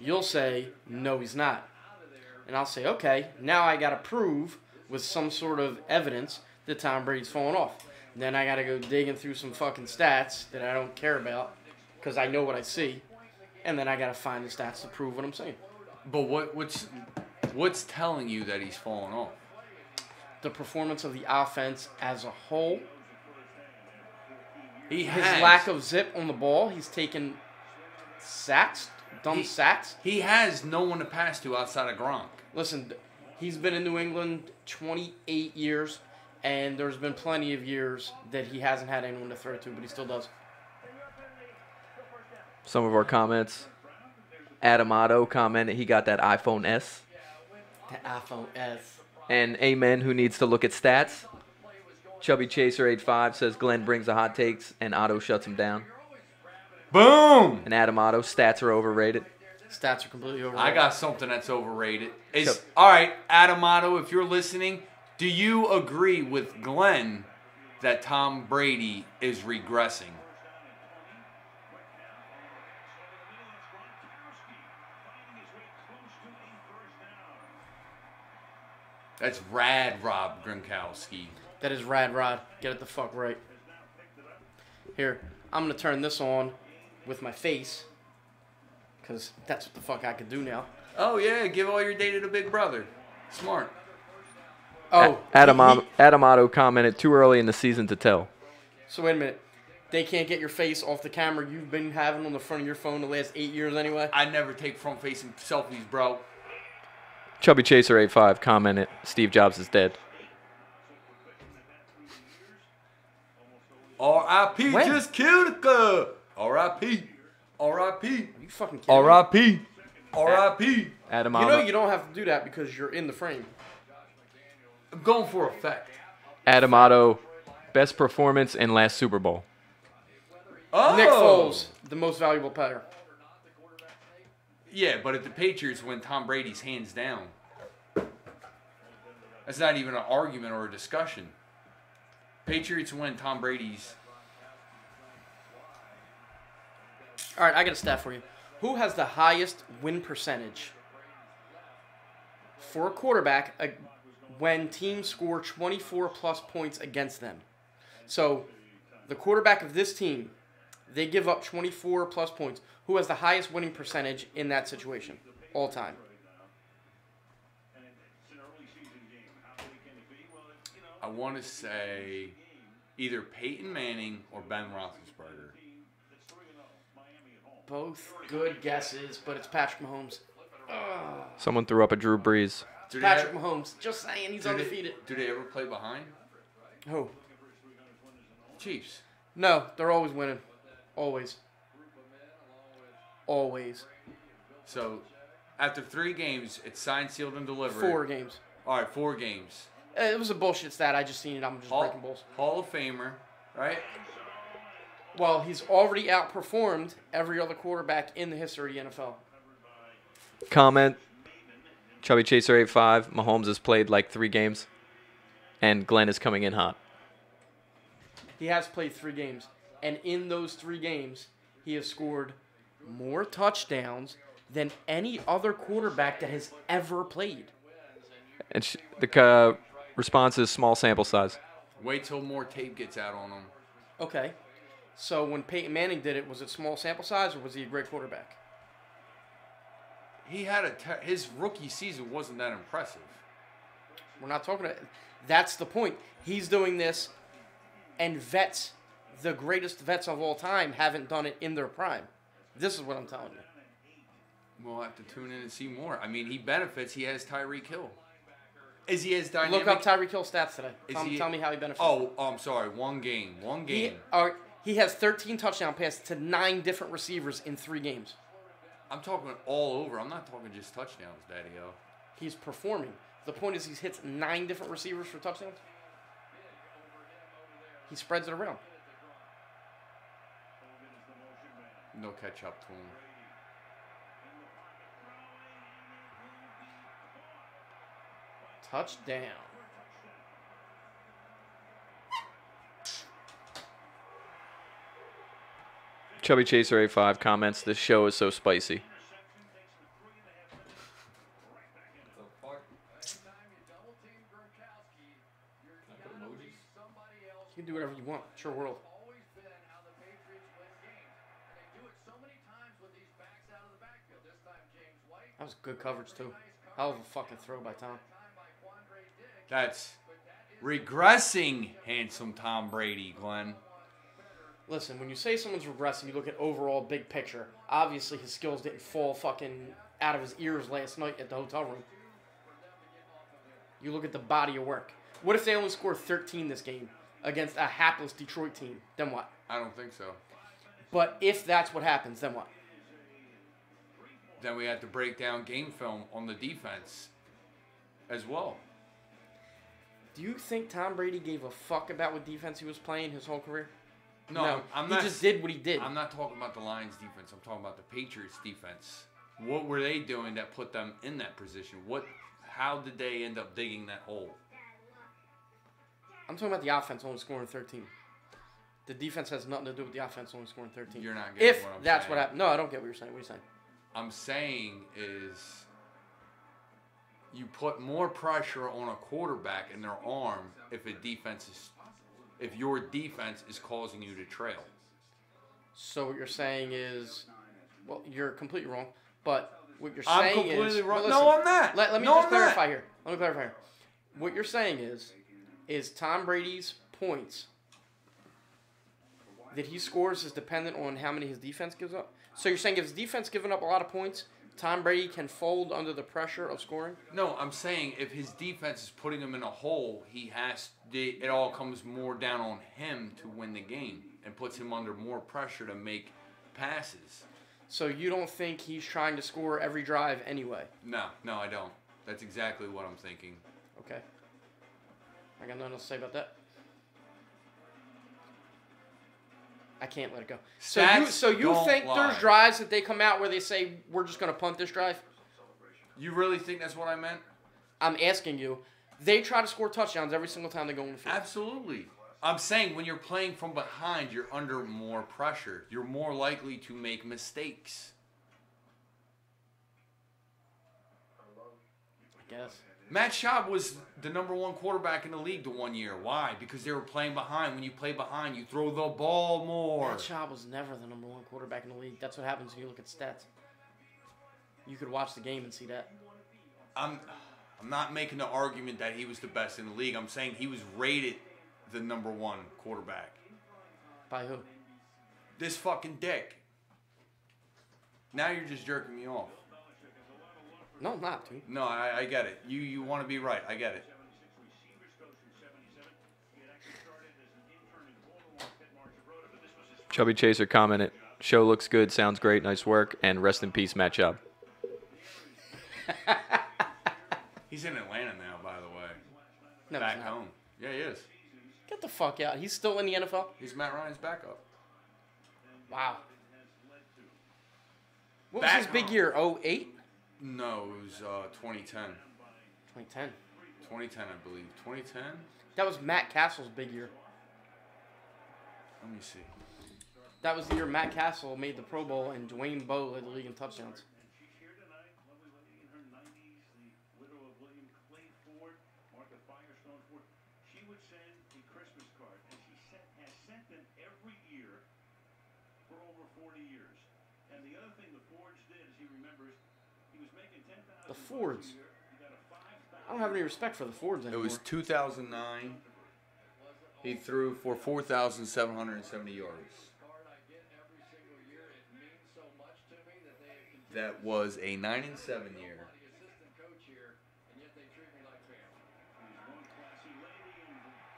E: You'll say no, he's not. And I'll say, okay, now I got to prove with some sort of evidence that Tom Brady's falling off. And then I got to go digging through some fucking stats that I don't care about because I know what I see. And then I got to find the stats to prove what I'm saying.
H: But what's telling you that he's falling off?
E: The performance of the offense as a whole.
H: His
E: lack of zip on the ball. He's taken sacks, sacks.
H: He has no one to pass to outside of Gronk.
E: Listen, he's been in New England 28 years, and there's been plenty of years that he hasn't had anyone to throw to, but he still does.
K: Some of our comments. Adam Otto commented he got that iPhone S.
E: The iPhone S.
K: And Amen, who needs to look at stats. Chubby Chaser 85 says Glenn brings the hot takes and Otto shuts him down.
H: Boom!
K: And Adam Otto, stats are overrated.
E: Stats are completely overrated.
H: I got something that's overrated. All right, Adam Otto, if you're listening, do you agree with Glenn that Tom Brady is regressing? That's rad, Rob Gronkowski.
E: That is rad, Rod. Get it the fuck right. Here, I'm going to turn this on with my face. Because that's what the fuck I can do now.
H: Oh, yeah, give all your data to Big Brother. Smart.
E: Oh.
K: Adamato commented, too early in the season to tell.
E: So wait a minute. They can't get your face off the camera you've been having on the front of your phone the last 8 years anyway?
H: I never take front-facing selfies, bro.
K: Chubby Chaser 85 commented, Steve Jobs is dead.
H: R.I.P.
E: When?
H: just killed the club. R.I.P. R.I.P.
E: You fucking kidding me?
H: R.I.P. R.I.P.
K: Adamato.
E: You know you don't have to do that because you're in the frame.
H: I'm going for effect.
K: Adamato, best performance in last Super Bowl.
H: Oh.
E: Nick Foles, the most valuable player.
H: Yeah, but if the Patriots win, Tom Brady's hands down. That's not even an argument or a discussion. Patriots win, Tom Brady's.
E: All right, I got a stat for you. Who has the highest win percentage for a quarterback when teams score 24-plus points against them? So, the quarterback of this team, they give up 24-plus points. Who has the highest winning percentage in that situation all time?
H: I want to say either Peyton Manning or Ben Roethlisberger.
E: Both good guesses, but it's Patrick Mahomes. Ugh.
K: Someone threw up a Drew Brees.
E: Patrick Mahomes. Just saying, he's undefeated.
H: Do they ever play behind?
E: Who?
H: Chiefs.
E: No, they're always winning. Always. Always.
H: So, after 3 games, it's signed, sealed, and delivered.
E: 4 games.
H: All right, 4 games.
E: It was a bullshit stat. I just seen it. I'm just breaking balls.
H: Hall of Famer, right?
E: Well, he's already outperformed every other quarterback in the history of the NFL.
K: Comment, Chubby Chaser 85, Mahomes has played like 3 games, and Glenn is coming in hot.
E: He has played 3 games, and in those 3 games, he has scored more touchdowns than any other quarterback that has ever played.
K: And the response is small sample size.
H: Wait till more tape gets out on him.
E: Okay. So when Peyton Manning did it, was it small sample size or was he a great quarterback?
H: He had his rookie season wasn't that impressive.
E: We're not talking about... That's the point. He's doing this, and vets, the greatest vets of all time, haven't done it in their prime. This is what I'm telling you.
H: We'll have to tune in and see more. I mean, he benefits. He has Tyreek Hill. Is he as dynamic?
E: Look up Tyreek Hill stats today. Tell me how he benefits.
H: Oh, I'm sorry. One game.
E: He has 13 touchdown passes to 9 different receivers in 3 games.
H: I'm talking all over. I'm not talking just touchdowns, Daddy-O.
E: He's performing. The point is he hits 9 different receivers for touchdowns. He spreads it around.
H: No catch up to him.
E: Touchdown.
K: Chubby Chaser 85 comments, this show is so spicy.
E: You can do whatever you want. It's your world. That was good coverage, too. Hell of a fucking throw by Tom.
H: That's regressing handsome Tom Brady, Glenn.
E: Listen, when you say someone's regressing, you look at overall big picture. Obviously, his skills didn't fall fucking out of his ears last night at the hotel room. You look at the body of work. What if they only score 13 this game against a hapless Detroit team? Then what?
H: I don't think so.
E: But if that's what happens, then what?
H: Then we have to break down game film on the defense as well.
E: Do you think Tom Brady gave a fuck about what defense he was playing his whole career?
H: No, I'm not.
E: He just did what he did.
H: I'm not talking about the Lions defense. I'm talking about the Patriots defense. What were they doing that put them in that position? How did they end up digging that hole?
E: I'm talking about the offense only scoring 13. The defense has nothing to do with the offense only scoring 13.
H: You're not getting what I'm
E: that's
H: saying.
E: what happened. No, I don't get what you're saying. What are you saying?
H: I'm saying is you put more pressure on a quarterback in their arm if a defense is if your defense is causing you to trail.
E: So what you're saying is, well, you're completely wrong. But what you're
H: I'm
E: saying
H: completely
E: is,
H: wrong.
E: well,
H: No,
E: listen,
H: I'm not.
E: Let me
H: No,
E: just
H: I'm
E: clarify
H: not.
E: here. Let me clarify here. What you're saying is Tom Brady's points that he scores is dependent on how many his defense gives up. So you're saying if his defense giving up a lot of points, Tom Brady can fold under the pressure of scoring?
H: No, I'm saying if his defense is putting him in a hole, it all comes more down on him to win the game and puts him under more pressure to make passes.
E: So you don't think he's trying to score every drive anyway?
H: No, I don't. That's exactly what I'm thinking.
E: Okay. I got nothing else to say about that. I can't let it go. So you think there's drives that they come out where they say, we're just going to punt this drive?
H: You really think that's what I meant?
E: I'm asking you. They try to score touchdowns every single time they go in the field.
H: Absolutely. I'm saying when you're playing from behind, you're under more pressure. You're more likely to make mistakes.
E: I guess.
H: Matt Schaub was the #1 quarterback in the league the one year. Why? Because they were playing behind. When you play behind, you throw the ball more.
E: Matt Schaub was never the #1 quarterback in the league. That's what happens when you look at stats. You could watch the game and see that.
H: I'm not making the argument that he was the best in the league. I'm saying he was rated the #1 quarterback.
E: By who?
H: This fucking dick. Now you're just jerking me off.
E: No, I'm not, dude.
H: No, I get it. You want to be right. I get it.
K: Chubby Chaser commented, "Show looks good, sounds great, nice work, and rest in peace, Matt Schaub."
H: He's in Atlanta now, by the way.
E: No,
H: Back
E: he's not.
H: home. Yeah, he is.
E: Get the fuck out. He's still in the NFL?
H: He's Matt Ryan's backup.
E: Wow. What was his big year? 08?
H: No, it was 2010.
E: 2010.
H: 2010, I believe. 2010?
E: That was Matt Castle's big year.
H: Let me see.
E: That was the year Matt Castle made the Pro Bowl and Dwayne Bowe led the league in touchdowns. The Fords. I don't have any respect for the Fords anymore.
H: It was 2009. He threw for 4,770 yards. That was a 9-7 year.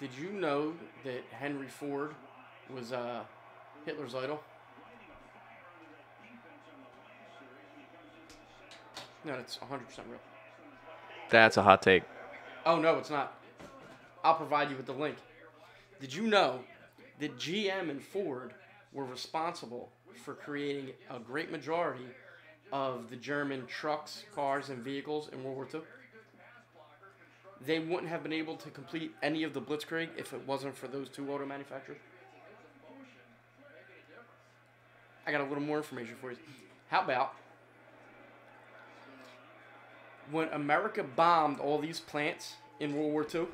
E: Did you know that Henry Ford was Hitler's idol? No, it's 100% real.
K: That's a hot take.
E: Oh, no, it's not. I'll provide you with the link. Did you know that GM and Ford were responsible for creating a great majority of the German trucks, cars, and vehicles in World War II? They wouldn't have been able to complete any of the Blitzkrieg if it wasn't for those two auto manufacturers. I got a little more information for you. How about when America bombed all these plants in World War II,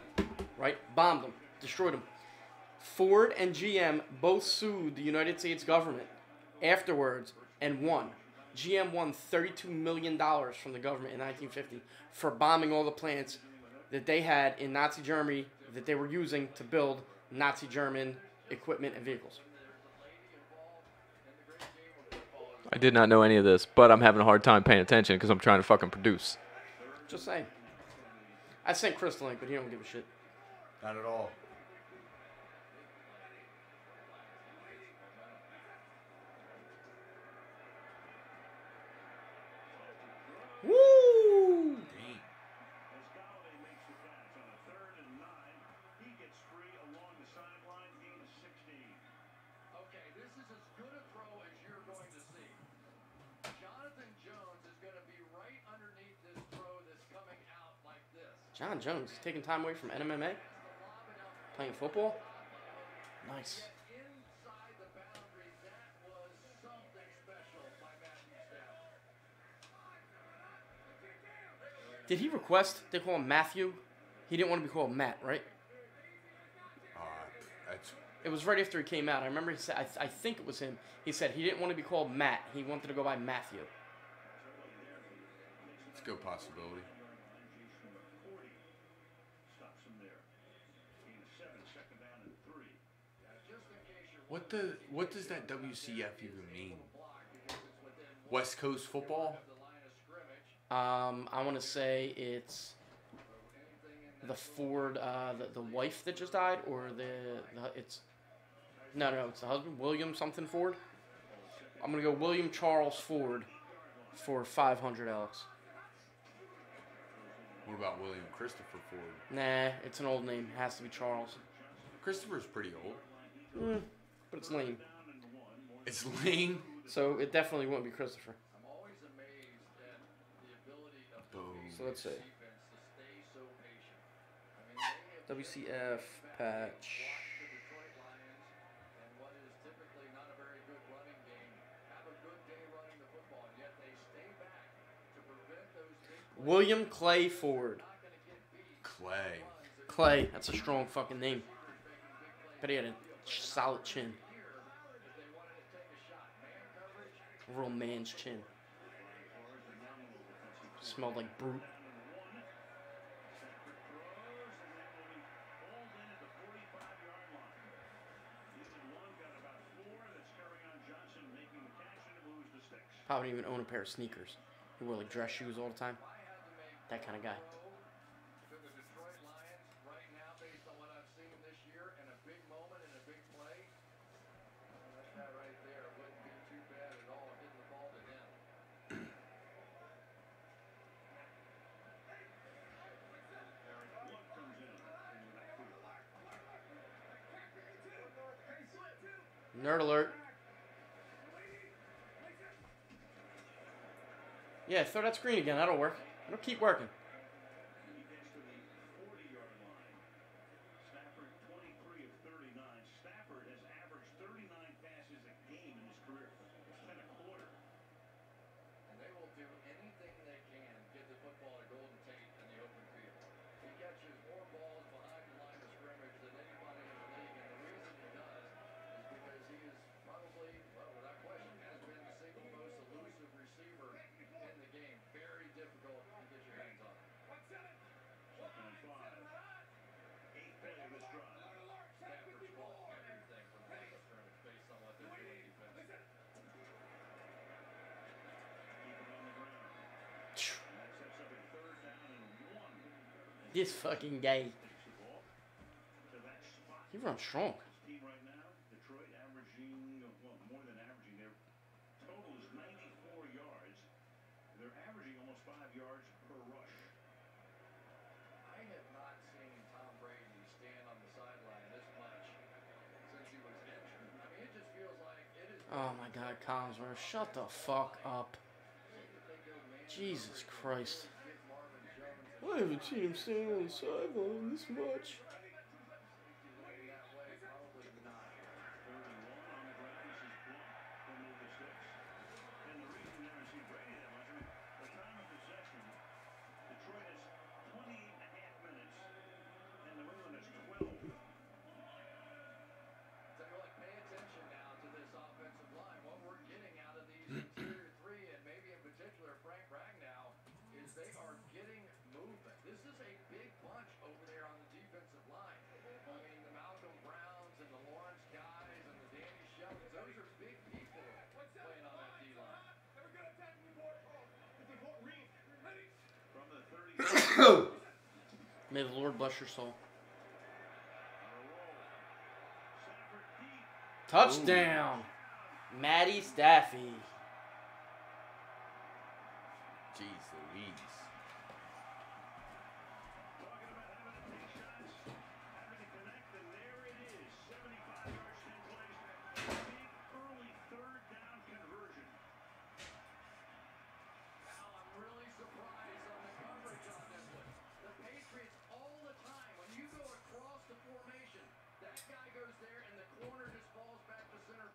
E: right? Bombed them, destroyed them. Ford and GM both sued the United States government afterwards and won. GM won $32 million from the government in 1950 for bombing all the plants that they had in Nazi Germany that they were using to build Nazi German equipment and vehicles.
K: I did not know any of this, but I'm having a hard time paying attention because I'm trying to fucking produce.
E: Just saying. I sent Chris the link, but he don't give a shit.
H: Not at all.
E: Woo!
G: Okay, this is as good a throw as you're going to see. Jonathan Jones is going to be right underneath this throw that's coming out like this.
E: John Jones taking time away from MMA, playing football. Nice.
G: Inside the boundary, that was something special by Matthew Stafford.
E: Did he request they call him Matthew? He didn't want to be called Matt, right?
H: I
E: It was right after he came out. I remember he said, I think it was him. He said he didn't want to be called Matt. He wanted to go by Matthew.
H: It's a good possibility. What does that WCF even mean? West Coast football?
E: I want to say it's the Ford, the wife that just died, or it's no, it's the husband, William something Ford. I'm gonna go William Charles Ford for 500 Alex.
H: What about William Christopher Ford?
E: Nah, it's an old name. It has to be Charles.
H: Christopher's pretty old.
E: But it's lame.
H: It's lame?
E: So it definitely won't be Christopher.
G: I'm always amazed at the ability of
H: Boom.
E: So let's see.
G: defense to stay so patient. I mean, they have
N: WCF patch.
G: watched the Detroit Lions and what is typically not a very good running game have a good day running the football, and yet they stay back to prevent those big plays.
E: William Clay Ford.
G: Not going to get beat.
H: Clay.
E: Clay. That's a strong fucking name. But he had a solid chin. A real man's chin. Smelled like brute. Probably didn't even own a pair of sneakers. He wore like dress shoes all the time. That kind of guy.
G: To the Detroit Lions right now, based on what I've seen this year, and a big moment and a big play, that guy right there wouldn't be too bad at all hitting the ball to him.
E: Nerd alert. Yeah, throw that screen again. That'll work. It'll keep working.
G: And they will do anything they can to get the football to Golden Tate in the open field. He catches more balls behind the line of scrimmage than anybody in the league, and the reason he does is because he is probably, well, without question, has been the single most elusive receiver in the game. Very difficult to get your hands on him. Stafford's ball, everything from the line of scrimmage based on what they're doing defensively.
E: This fucking guy. He runs strong.
I: Right now, Detroit averaging, well, more than averaging. Their total is 94 yards. They're averaging almost 5 yards per rush.
G: I have not seen Tom Brady stand on the sideline this much since he was injured. I mean, it just feels like it is.
E: Oh my God, Collinsworth, shut the fuck up. Jesus Christ. I haven't seen him stand on the sideline this much. May the Lord bless your soul. Touchdown, Matty Staffy.
H: Jeez Louise.
G: Patriots all the time. When you go across the formation, that guy goes there and the corner just falls back to center.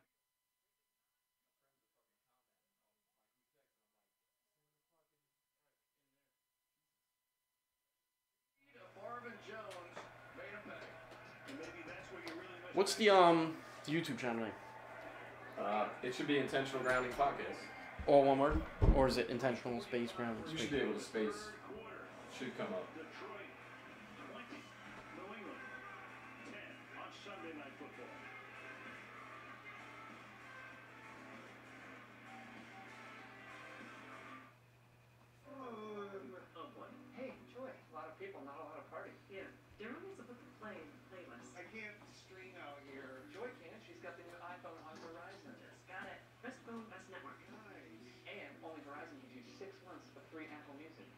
E: What's the YouTube channel name?
A: It should be Intentional Grounding Podcast.
E: All one word? Or is it intentional space grounding?
A: You should be able to space. Should come up.
I: Detroit 20, New England 10 on Sunday Night Football.
B: Hey, Joy, a lot of people, not a lot of party.
D: Yeah, Daryl needs to put the play in the playlist.
L: I can't string out here.
B: Joy can, she's got the new iPhone on Verizon.
D: Just got it. Best phone, best network.
B: And only Verizon gives you 6 months of free Apple Music.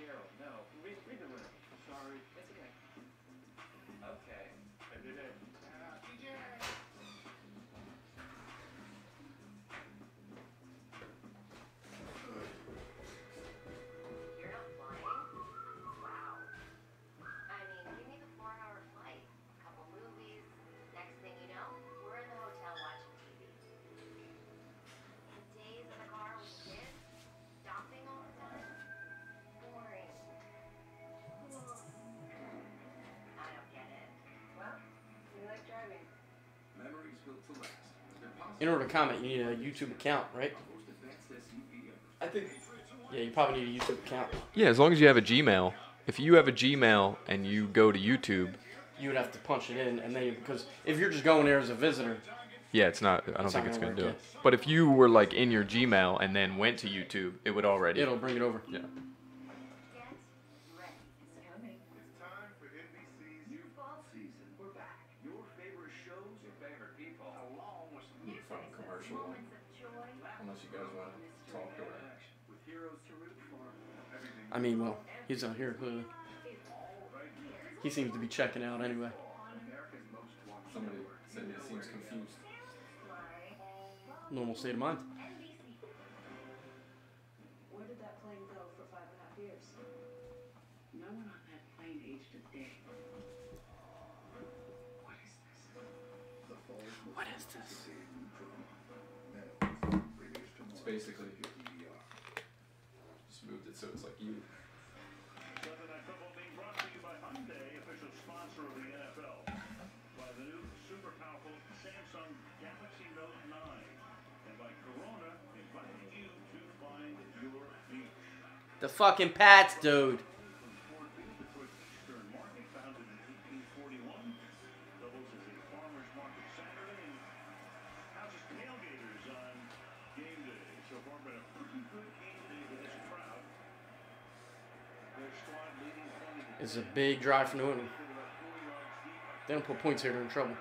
B: Daryl, no. Read the room. Sorry. It's okay. Okay.
L: I did it. DJ!
J: You're not flying? Wow. I mean, give me the 4-hour flight. A couple movies. Next thing you know, we're in the hotel watching TV. The days in the car with the kids, stopping all the time. Boring. I don't get it.
D: Well, we like driving.
F: Memories built to last.
E: In order to comment, you need a YouTube account, right?
A: I think.
E: Yeah, you probably need a YouTube account.
K: Yeah, as long as you have a Gmail. If you have a Gmail and you go to YouTube,
E: You would have to punch it in, and then because if you're just going there as a visitor,
K: yeah, it's not. I don't
E: It's
K: think
E: not
K: it's
E: gonna
K: gonna do
E: work,
K: it. But if you were like in your Gmail and then went to YouTube, it would already.
E: it'll bring it over.
K: Yeah.
J: Get ready.
D: It's coming.
F: It's time for NBC's new fall season. We're back. Your favorite shows, your favorite people, along with some
A: New fucking commercial.
J: Moments of joy.
A: Unless you guys want to talk to her.
F: with heroes to root for. Everything
E: I mean, well, he's not here clearly. He seems to be checking out anyway.
F: America's most watched.
A: Somebody said he seems confused.
E: Normal state of mind.
D: Where did that plane go for 5.5 years?
J: No one on that plane aged a day.
F: What is this? The fall's
E: What is this?
A: It's basically just moved it so it's like you.
I: Sunday Night Football being brought to you by Hyundai, official sponsor of the NFL. By the new super powerful Samsung Galaxy Note 9. And by Corona, inviting you to find your beach.
E: The fucking Pats, dude.
I: From Ford Field, Detroit's Eastern Market, founded in 1841. Doubles as a farmer's market Saturday and houses tailgaters on game day. So far, been a pretty good game day for this crowd. Their squad leading 20 to
E: It's a big drive for New England.
I: about 40 yards deep.
E: They don't put points here, they're in trouble.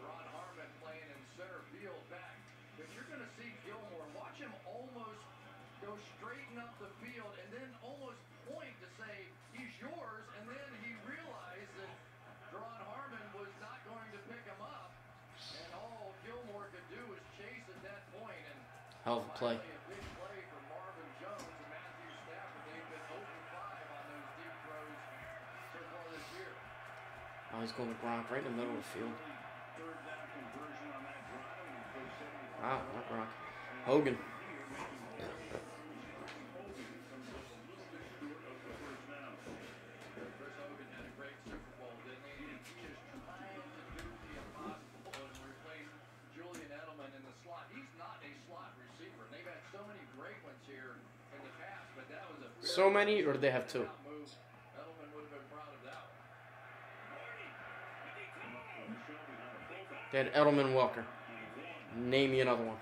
G: Ron Harmon playing in center field back. If you're going to see Gilmore, watch him almost go straighten up the field and then almost point to say he's yours, and then he realized that Ron Harmon was not going to pick him up, and all Gilmore could do was chase at that point. And
E: Hell of a play.
G: finally a big play for Marvin Jones and Matthew Stafford. They've been 0 for 5 on those deep throws so far this year.
E: Oh, he's going to Gronk right in the middle of the field.
I: Third down conversion on that drive. And he goes 75.
E: Wow, not Gronk. Hogan.
G: Chris Hogan had a great Super Bowl, didn't he? And he is trying to do the impossible and replace Julian Edelman in the slot. He's not a slot receiver. And they've had so many great ones here in the past, but that was a
E: So many, or did they have two?
G: move. Edelman would have been proud of that one.
E: They had Edelman, Walker. Name me another one.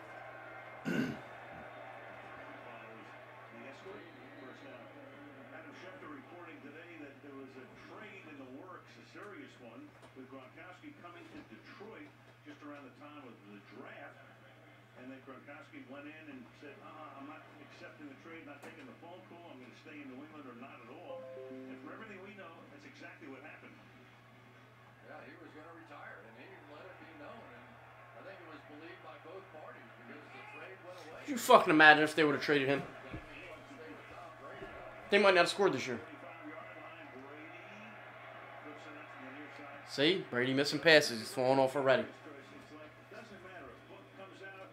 I: Adam Schefter reporting today that there was a trade in the works, a serious one, with Gronkowski coming to Detroit just around the time of the draft. And then Gronkowski went in and said, I'm not accepting the trade, not taking the phone call. I'm going to stay in New England or not at all. And from everything we know, that's exactly what happened.
G: Yeah, he was going to retire, and he let it be known. And I think it was believed by both parties because the trade went away.
E: Could you fucking imagine if they would have traded him? They might not have scored this year. See? Brady missing passes. He's falling off already.
I: It's like, it doesn't matter. A book comes out,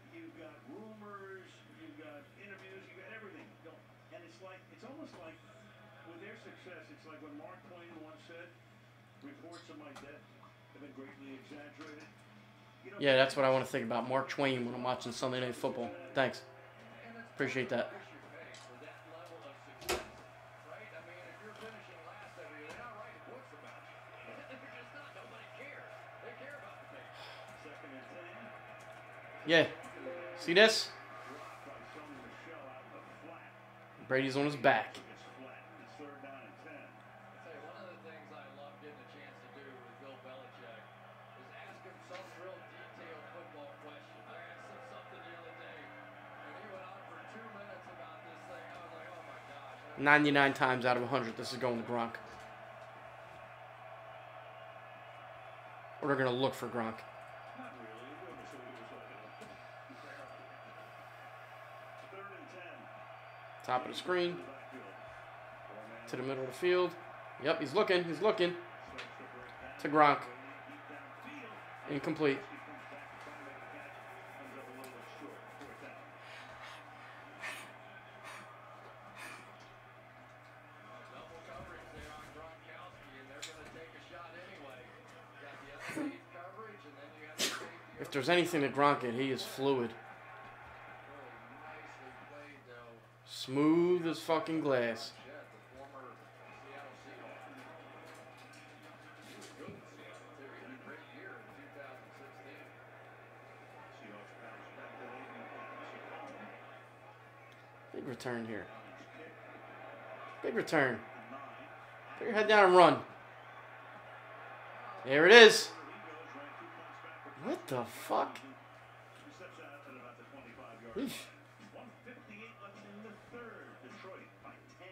I: you've got rumors, you've got It's almost like with their success, it's like when Mark Twain once said, reports of my death have been greatly exaggerated. You know,
E: Yeah, that's what I want to think about. Mark Twain when I'm watching Sunday Night Football. Thanks. Appreciate that.
G: For that level of success, right? I mean, if you're finishing last every year, they're not writing books about you. They're just not. Nobody cares. They care about the paper.
I: second and 10.
E: Yeah. See this?
I: Dropped by Sony Michel out in the flat.
E: Brady's on his back.
I: It's flat. It's third down and 10.
G: I'll tell you, one of the things I love getting a chance to do with Bill Belichick is ask him some real detailed football question. I asked him something the other day, and he went on for 2 minutes about this thing. I was like, oh my gosh.
E: 99 times out of 100, this is going to Gronk. Or they're going to look for Gronk.
I: Not really. Third and 10.
E: Top of the screen. To the middle of the field. Yep, he's looking. He's looking. To Gronk. Incomplete.
G: Double coverage there on Gronkowski, and they're going to take a shot anyway. You got the underneath coverage, and then you got the safety.
E: If there's anything to Gronk in, he is fluid.
G: Really nicely played, though.
E: Smooth as fucking glass.
G: Jet, the former Seattle Seahawk. He was good in Seattle, too. He had a great year in 2016.
I: Seahawks bounce back to lead in points.
E: Big return here. Big return. Put your head down and run. There it is. What the fuck?
I: Steps out at about the 25-yard
E: Eesh.
I: line. 1:58 left in the third. Detroit by 10.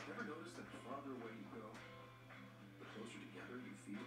F: You ever notice that the farther away you go, the closer together you feel?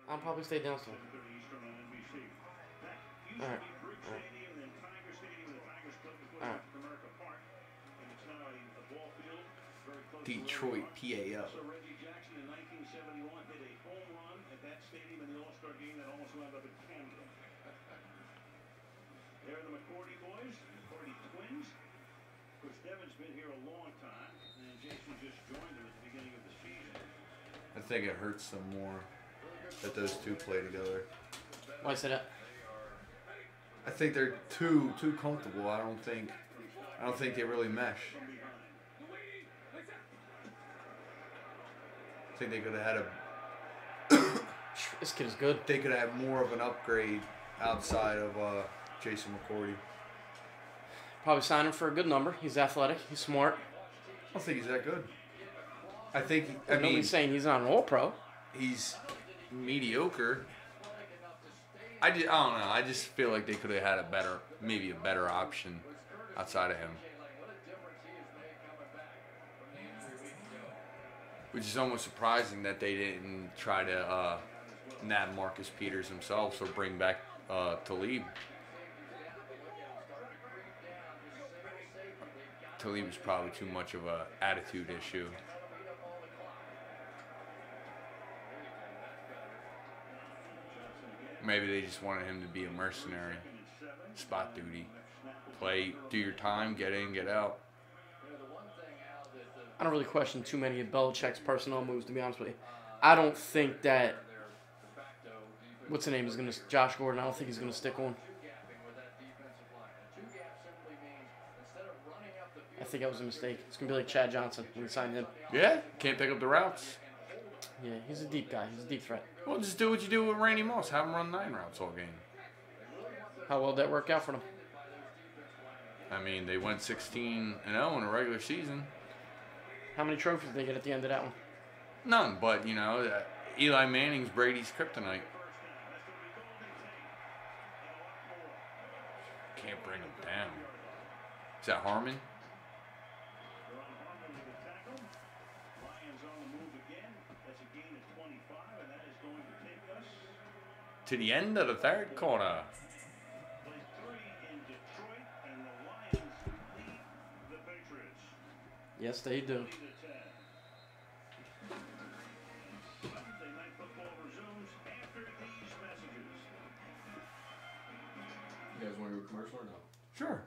E: I'll probably stay downstairs.
I: 7:30 Eastern on NBC. That used
E: All right.
I: to be Bridge Stadium, then Tiger Stadium, and the Tigers split before
E: All
I: they
E: right.
I: went to Comerica Park. And it's now a ball field very close
H: Detroit,
I: to where we are.
H: PAO.
I: So Reggie Jackson in 1971 hit a home run at that stadium in the All-Star game that almost wound up in Canada. There are the McCourty boys, McCourty twins. Of course, Devin's been here a long time, and Jason just joined them at the beginning of the season.
H: I think it hurts them more that those two play together.
E: Why say that?
H: I think they're too comfortable. I don't think they really mesh. I think they could have had a.
E: This kid is good.
H: They could have more of an upgrade outside of Jason McCourty.
E: Probably sign him for a good number. He's athletic. He's smart.
H: I don't think he's that good. I think. I mean,
E: Nobody's saying he's not an All-Pro.
H: he's mediocre. I don't know. I just feel like they could have had maybe a better option outside of him. Which is almost surprising that they didn't try to nab Marcus Peters themselves or bring back Talib. Talib was probably too much of a attitude issue. Maybe they just wanted him to be a mercenary. Spot duty. Play, do your time, get in, get out.
E: I don't really question too many of Belichick's personnel moves, to be honest with you. I don't think that, what's the name, is going to, Josh Gordon, I don't think he's going to stick on. I think that was a mistake. It's going to be like Chad Johnson when we signed him.
H: Yeah, can't pick up the routes.
E: Yeah, he's a deep guy. He's a deep threat.
H: Well, just do what you do with Randy Moss. Have him run 9 routes all game.
E: How well did that work out for them?
H: I mean, they went 16-0 in a regular season.
E: How many trophies did they get at the end of that one?
H: None, but, you know, Eli Manning's Brady's kryptonite. Can't bring him down. Is that Harmon? To the end of the third quarter.
E: Yes, they do.
A: You guys want to go commercial or no?
H: Sure.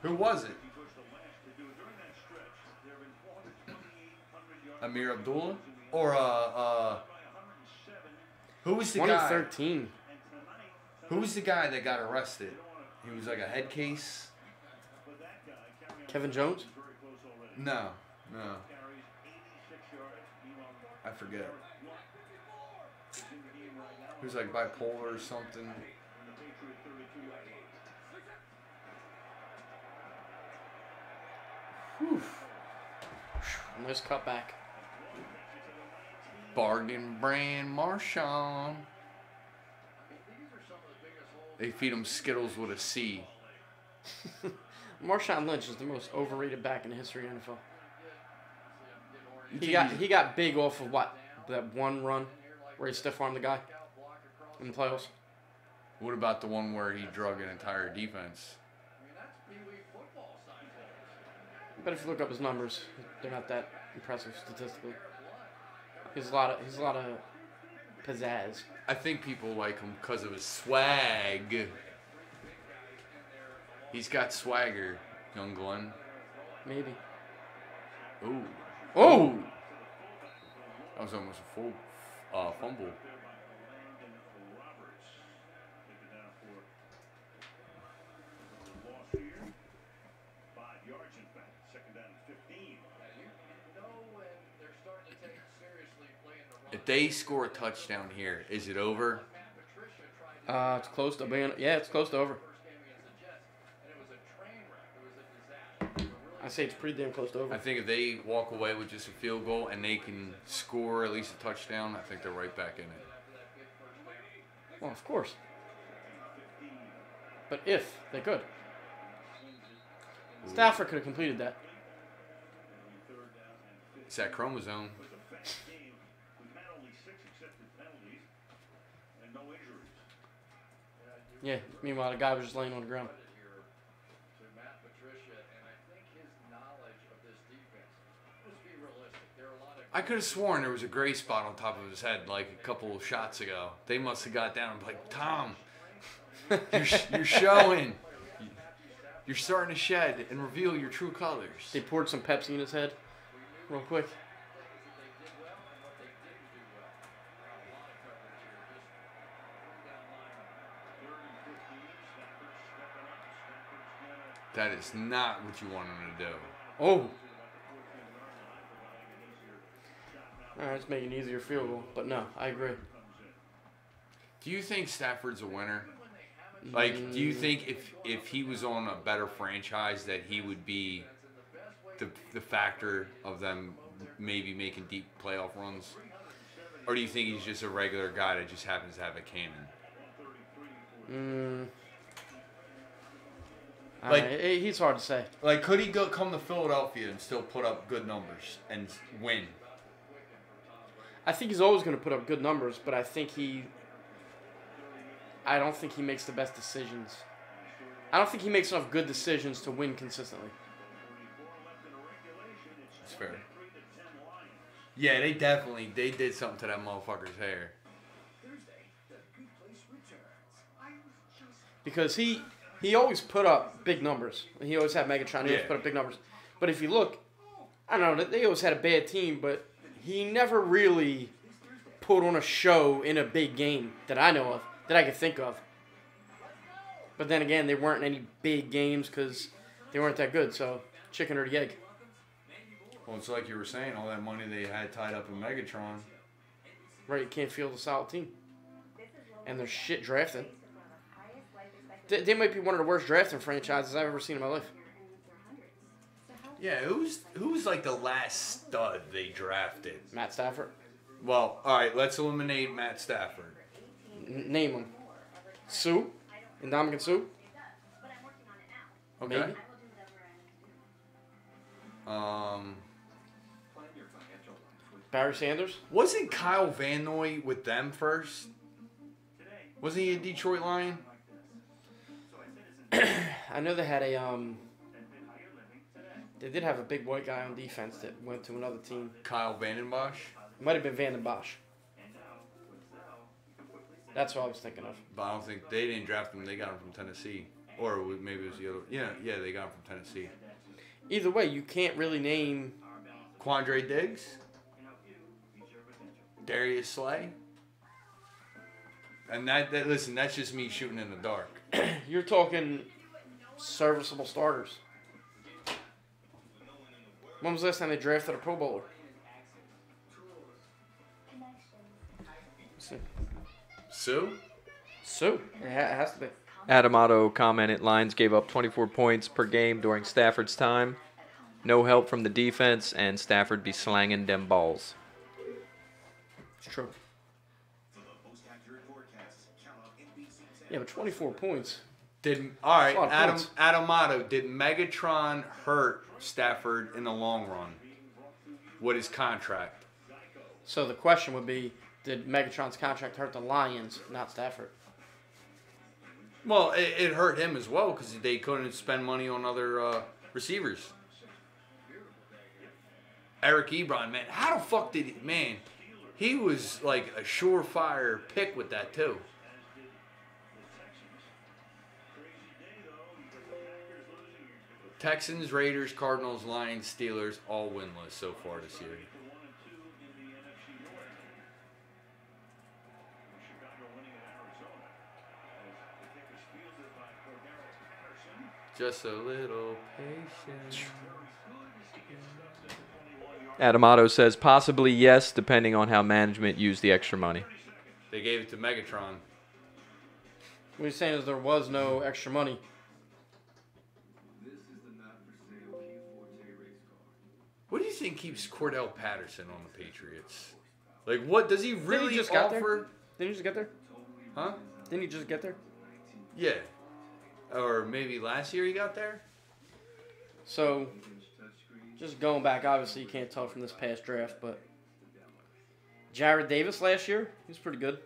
H: Who was it? Amir Abdullah? Or, who was the guy?
E: 2013.
H: Who was the guy that got arrested? He was like a head case?
E: Kevin Jones?
H: No. I forget. He was like bipolar or something.
E: Whew. Nice cutback.
H: Bargain brand Marshawn. They feed him Skittles with a C.
E: Marshawn Lynch is the most overrated back in the history of the NFL. He got big off of what? That one run where he stiff armed the guy? in the playoffs.
H: What about the one where he drug an entire defense?
E: But if you look up his numbers, they're not that impressive statistically. He's a lot of pizzazz.
H: I think people like him because of his swag. He's got swagger, young Glen.
E: Maybe.
H: Ooh.
E: Oh!
H: That was almost a full fumble. If they score a touchdown here, is it over?
E: It's close to being. Yeah, it's close to over. I say it's pretty damn close to over.
H: I think if they walk away with just a field goal and they can score at least a touchdown, I think they're right back in it.
E: Well, of course. But if they could. Stafford could have completed that.
H: It's that chromosome.
E: Yeah, meanwhile, the guy was just laying on the ground.
H: I could have sworn there was a gray spot on top of his head like a couple of shots ago. They must have got down and been like, Tom, you're showing. You're starting to shed and reveal your true colors.
E: They poured some Pepsi in his head real quick.
H: That is not what you want him to do.
E: Oh. Alright, it's making an easier field goal. But no, I agree.
H: Do you think Stafford's a winner? Like, do you think if he was on a better franchise that he would be the factor of them maybe making deep playoff runs? Or do you think he's just a regular guy that just happens to have a cannon?
E: Like, he's hard to say.
H: Like, could he come to Philadelphia and still put up good numbers and win?
E: I think he's always going to put up good numbers, but I don't think he makes the best decisions. I don't think he makes enough good decisions to win consistently.
H: That's fair. Yeah, they did something to that motherfucker's hair.
E: Because he always put up big numbers. He always had Megatron. He always put up big numbers. But if you look, I don't know, they always had a bad team, but he never really put on a show in a big game that I know of, that I could think of. But then again, they weren't any big games because they weren't that good. So, chicken or the egg.
H: Well, it's like you were saying, all that money they had tied up in Megatron.
E: Right, you can't field a solid team. And they're shit drafting. They might be one of the worst drafting franchises I've ever seen in my life.
H: Yeah, who's like the last stud they drafted?
E: Matt Stafford.
H: Well, all right, let's eliminate Matt Stafford.
E: Name them. Sue? Indomitian Sue?
H: Okay.
E: Maybe. Barry Sanders?
H: Wasn't Kyle Van Noy with them first? Wasn't he a Detroit Lion?
E: I know they had they did have a big white guy on defense that went to another team.
H: Kyle Vandenbosch?
E: It might have been Van den Bosch. That's what I was thinking of.
H: But I don't think they didn't draft him. They got him from Tennessee, or maybe it was the other. Yeah, they got him from Tennessee.
E: Either way, you can't really name
H: Quandre Diggs, Darius Slay, and listen, that's just me shooting in the dark.
E: You're talking serviceable starters. When was the last time they drafted a Pro Bowler?
H: Sue?
E: Sue. It has to be.
K: Adam Otto commented, Lions gave up 24 points per game during Stafford's time. No help from the defense, and Stafford be slanging them balls.
E: It's true. Yeah, but 24 points.
H: All right, Adam Otto, did Megatron hurt Stafford in the long run with his contract?
E: So the question would be, did Megatron's contract hurt the Lions, not Stafford?
H: Well, it hurt him as well because they couldn't spend money on other receivers. Eric Ebron, man, how the fuck did he, man? He was like a surefire pick with that too. Texans, Raiders, Cardinals, Lions, Steelers, all winless so far this year. Just a little patience.
K: Adam Otto says possibly yes, depending on how management used the extra money.
H: They gave it to Megatron.
E: What he's saying is there was no extra money.
H: What do you think keeps Cordell Patterson on the Patriots? Like, what does he really
E: just
H: offer?
E: got there? Didn't he just get there?
H: Huh?
E: Didn't he just get there?
H: Yeah. Or maybe last year he got there?
E: So, just going back, obviously you can't tell from this past draft, but Jared Davis last year, he was pretty good.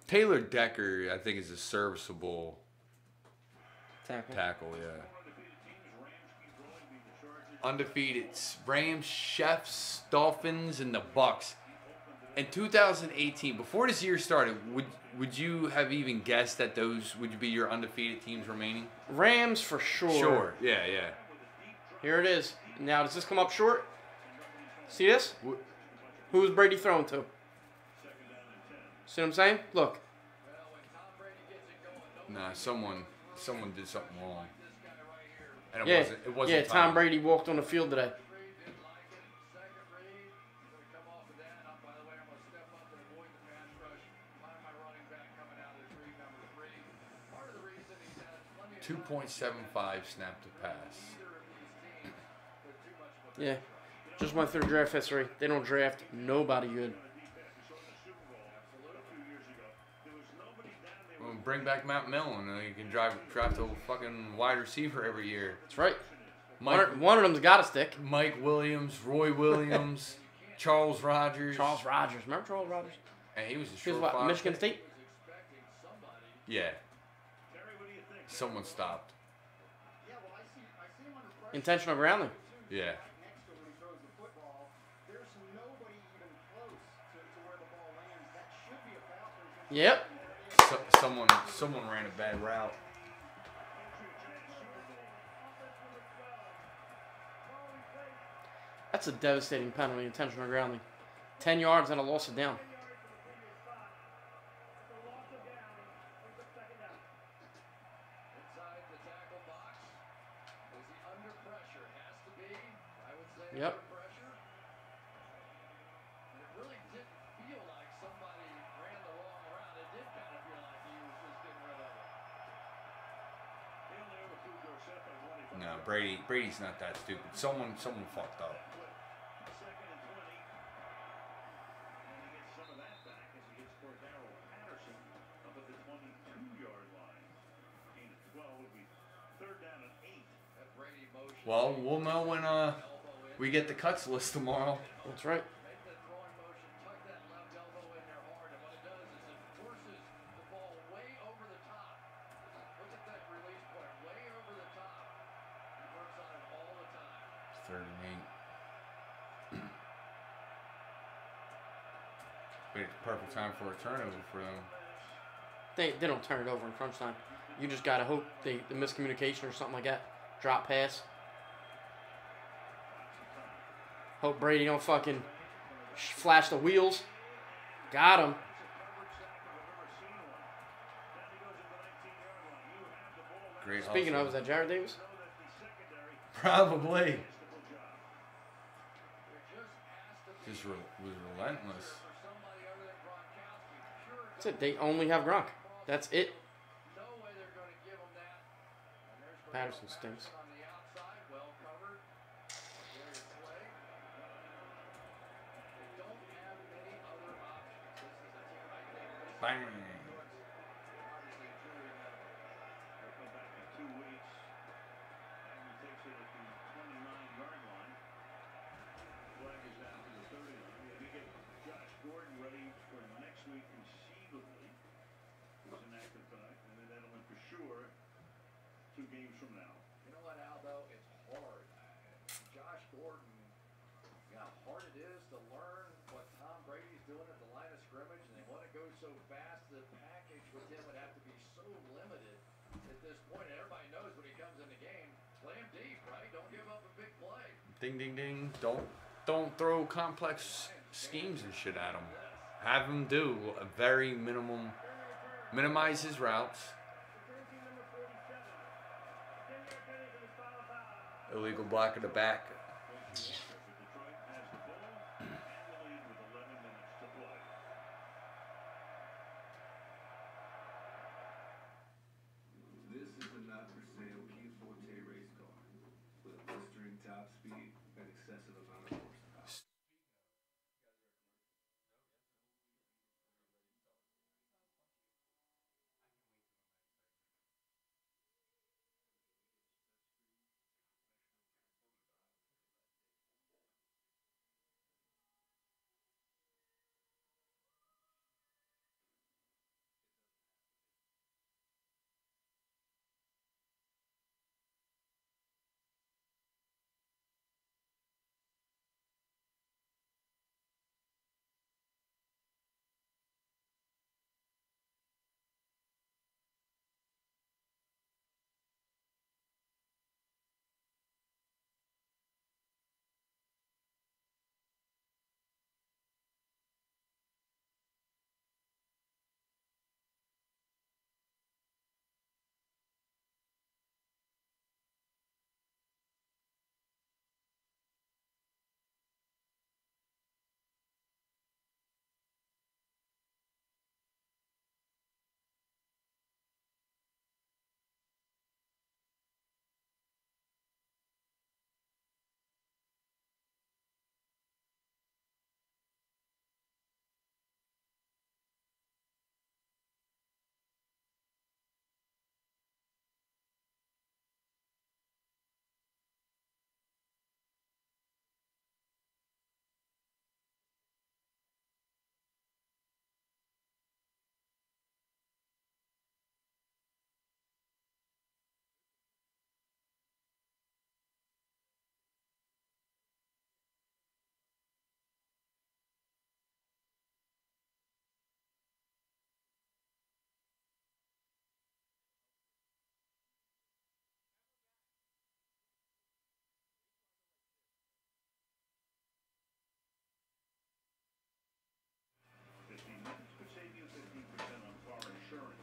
H: Taylor Decker, I think, is a serviceable
E: tackle,
H: yeah. Undefeated Rams, Chiefs, Dolphins, and the Bucks. In 2018, before this year started, would you have even guessed that those would be your undefeated teams remaining?
E: Rams for sure.
H: Sure, yeah.
E: Here it is. Now, does this come up short? See this? Who was Brady throwing to? See what I'm saying? Look.
H: Nah, someone did something wrong. And
E: Yeah,
H: it wasn't
E: Tom Brady walked on the field today. .75
H: snap to pass.
E: Yeah, just went through draft history. They don't draft nobody good.
H: Well, bring back Matt Millen, and you can draft a fucking wide receiver every year.
E: That's right. One of them's got to stick.
H: Mike Williams, Roy Williams, Charles Rogers.
E: Remember Charles Rogers?
H: And he was a
E: He
H: short
E: was what, Michigan State?
H: Yeah. Someone stopped.
E: Intentional grounding.
H: Yeah.
E: Yep.
H: Someone ran a bad route.
E: That's a devastating penalty, intentional grounding. 10 yards and a loss of down. Yep.
H: No, Brady's not that stupid. Someone fucked up. Well, we'll know when we get the cuts list tomorrow.
E: That's right.
H: Third and 8. Wait, perfect time for a turnover for them.
E: They don't turn it over in crunch time. You just gotta hope the miscommunication or something like that. Drop pass. Hope Brady don't fucking flash the wheels. Got him.
H: Great.
E: Speaking of, is that Jared Davis?
H: Probably. Just was relentless.
E: That's it. They only have Gronk. That's it. Patterson stinks.
H: Bang.
I: from now.
G: You know what, Al, though? It's hard. Josh Gordon, you know how hard it is to learn what Tom Brady's doing at the line of scrimmage, and they want to go so fast. The package with him would have to be so limited at this point. And everybody knows when he comes in the game, play him deep, right? Don't give up a big play.
H: Ding, ding, ding. Don't throw complex schemes and shit at him. Have him do a very minimize his routes. Illegal block at the back.
F: This is a not-for-sale Kia Forte race car with a blistering top speed and excessive amount of horsepower.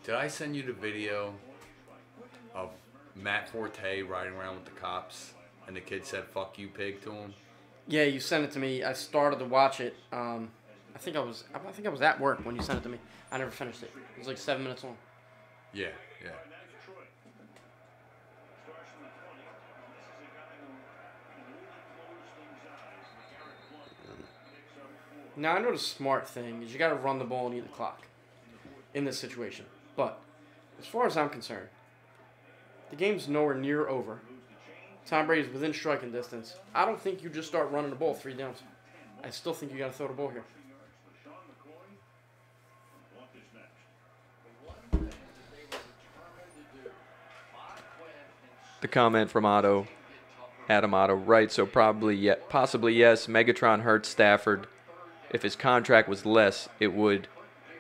H: Did I send you the video of Matt Forte riding around with the cops and the kid said "fuck you, pig" to him?
E: Yeah, you sent it to me. I started to watch it. I think I was at work when you sent it to me. I never finished it. It was like 7 minutes long.
H: Yeah, yeah.
E: Now, I know the smart thing is you got to run the ball and eat the clock in this situation. But as far as I'm concerned, the game's nowhere near over. Tom Brady's within striking distance. I don't think you just start running the ball 3 downs. I still think you got to throw the ball here.
K: The comment from Adam Otto, right, so possibly yes, Megatron hurts Stafford. If his contract was less, it would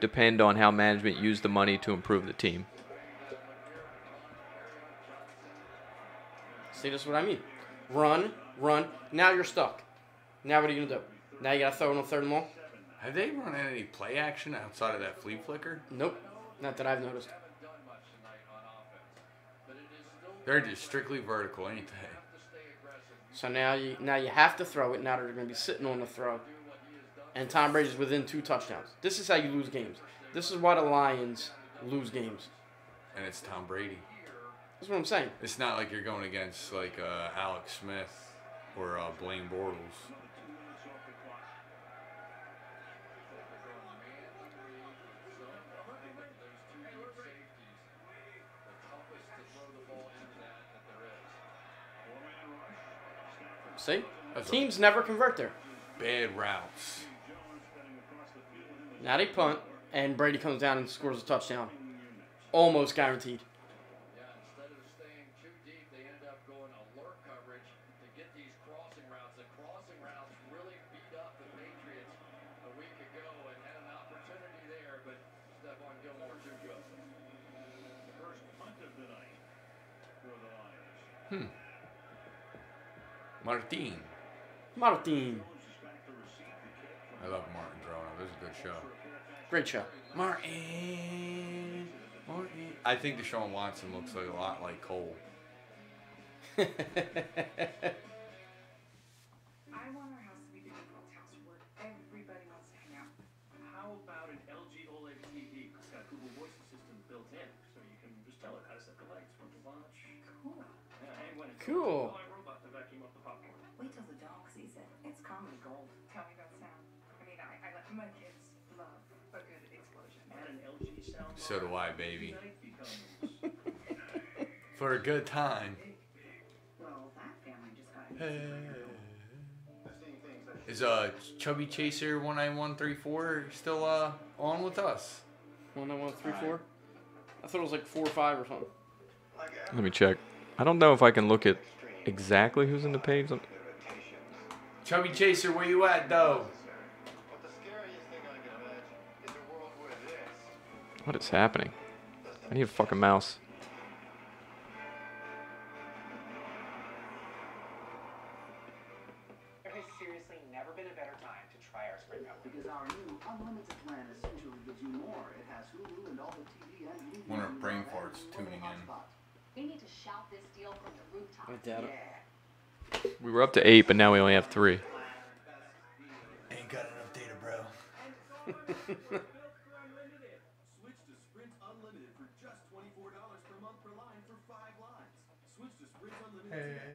K: depend on how management used the money to improve the team.
E: See, this is what I mean. Run. Now you're stuck. Now what are you going to do? Now you got to throw it on 3rd and long?
H: Have they run any play action outside of that flea flicker?
E: Nope. Not that I've noticed.
H: They're just strictly vertical, ain't they?
E: So now you have to throw it. Now they're going to be sitting on the throw. And Tom Brady's within 2 touchdowns. This is how you lose games. This is why the Lions lose games.
H: And it's Tom Brady.
E: That's what I'm saying.
H: It's not like you're going against like Alex Smith or Blaine Bortles.
E: See? Teams never convert there.
H: Bad routes.
E: Now they punt, and Brady comes down and scores a touchdown. Almost guaranteed.
G: Yeah, instead of staying too deep, they
H: Martin.
E: Martin.
H: I love Martin Drona. This is a good show.
E: Great show.
H: Martin. Martin. I think Deshaun Watson looks like a lot like Cole.
D: I want our house to be the default house where everybody wants to hang out.
O: How about an LG OLED TV? It's got Google Voice Assistant built in, so you can just tell it how to set the lights, when to watch.
D: Cool.
O: Yeah, and when it's
E: Cool.
O: I robot to vacuum up the popcorn.
D: Wait till the dog sees it. It's comedy gold. Tell me about sound. I mean, I let my kids love a good explosion.
O: Add an LG sound.
H: So do I, baby.
O: Night becomes
H: For a good time.
D: Well, that family just got
H: Is Chubby Chaser 19134 still on with us?
E: 19134? I thought it was like 4 or 5 or something.
K: Let me check. I don't know if I can look at exactly who's in the page.
H: Chubby Chaser, where you at, though?
K: What is happening? I need a fucking mouse.
B: There has seriously never been a better time to try our Sprint network.
F: Because our new unlimited plan essentially gives you more. It has Hulu and all the TV and movies.
H: Wonder if brain farts tuning in.
J: We need to shout this deal from the rooftop.
E: I doubt it.
K: We were up to 8, but now we only have 3.
H: Ain't got enough data, bro.
C: Switch to Sprint Unlimited for just $24 per month per line for 5 lines. Switch to Sprint Unlimited today.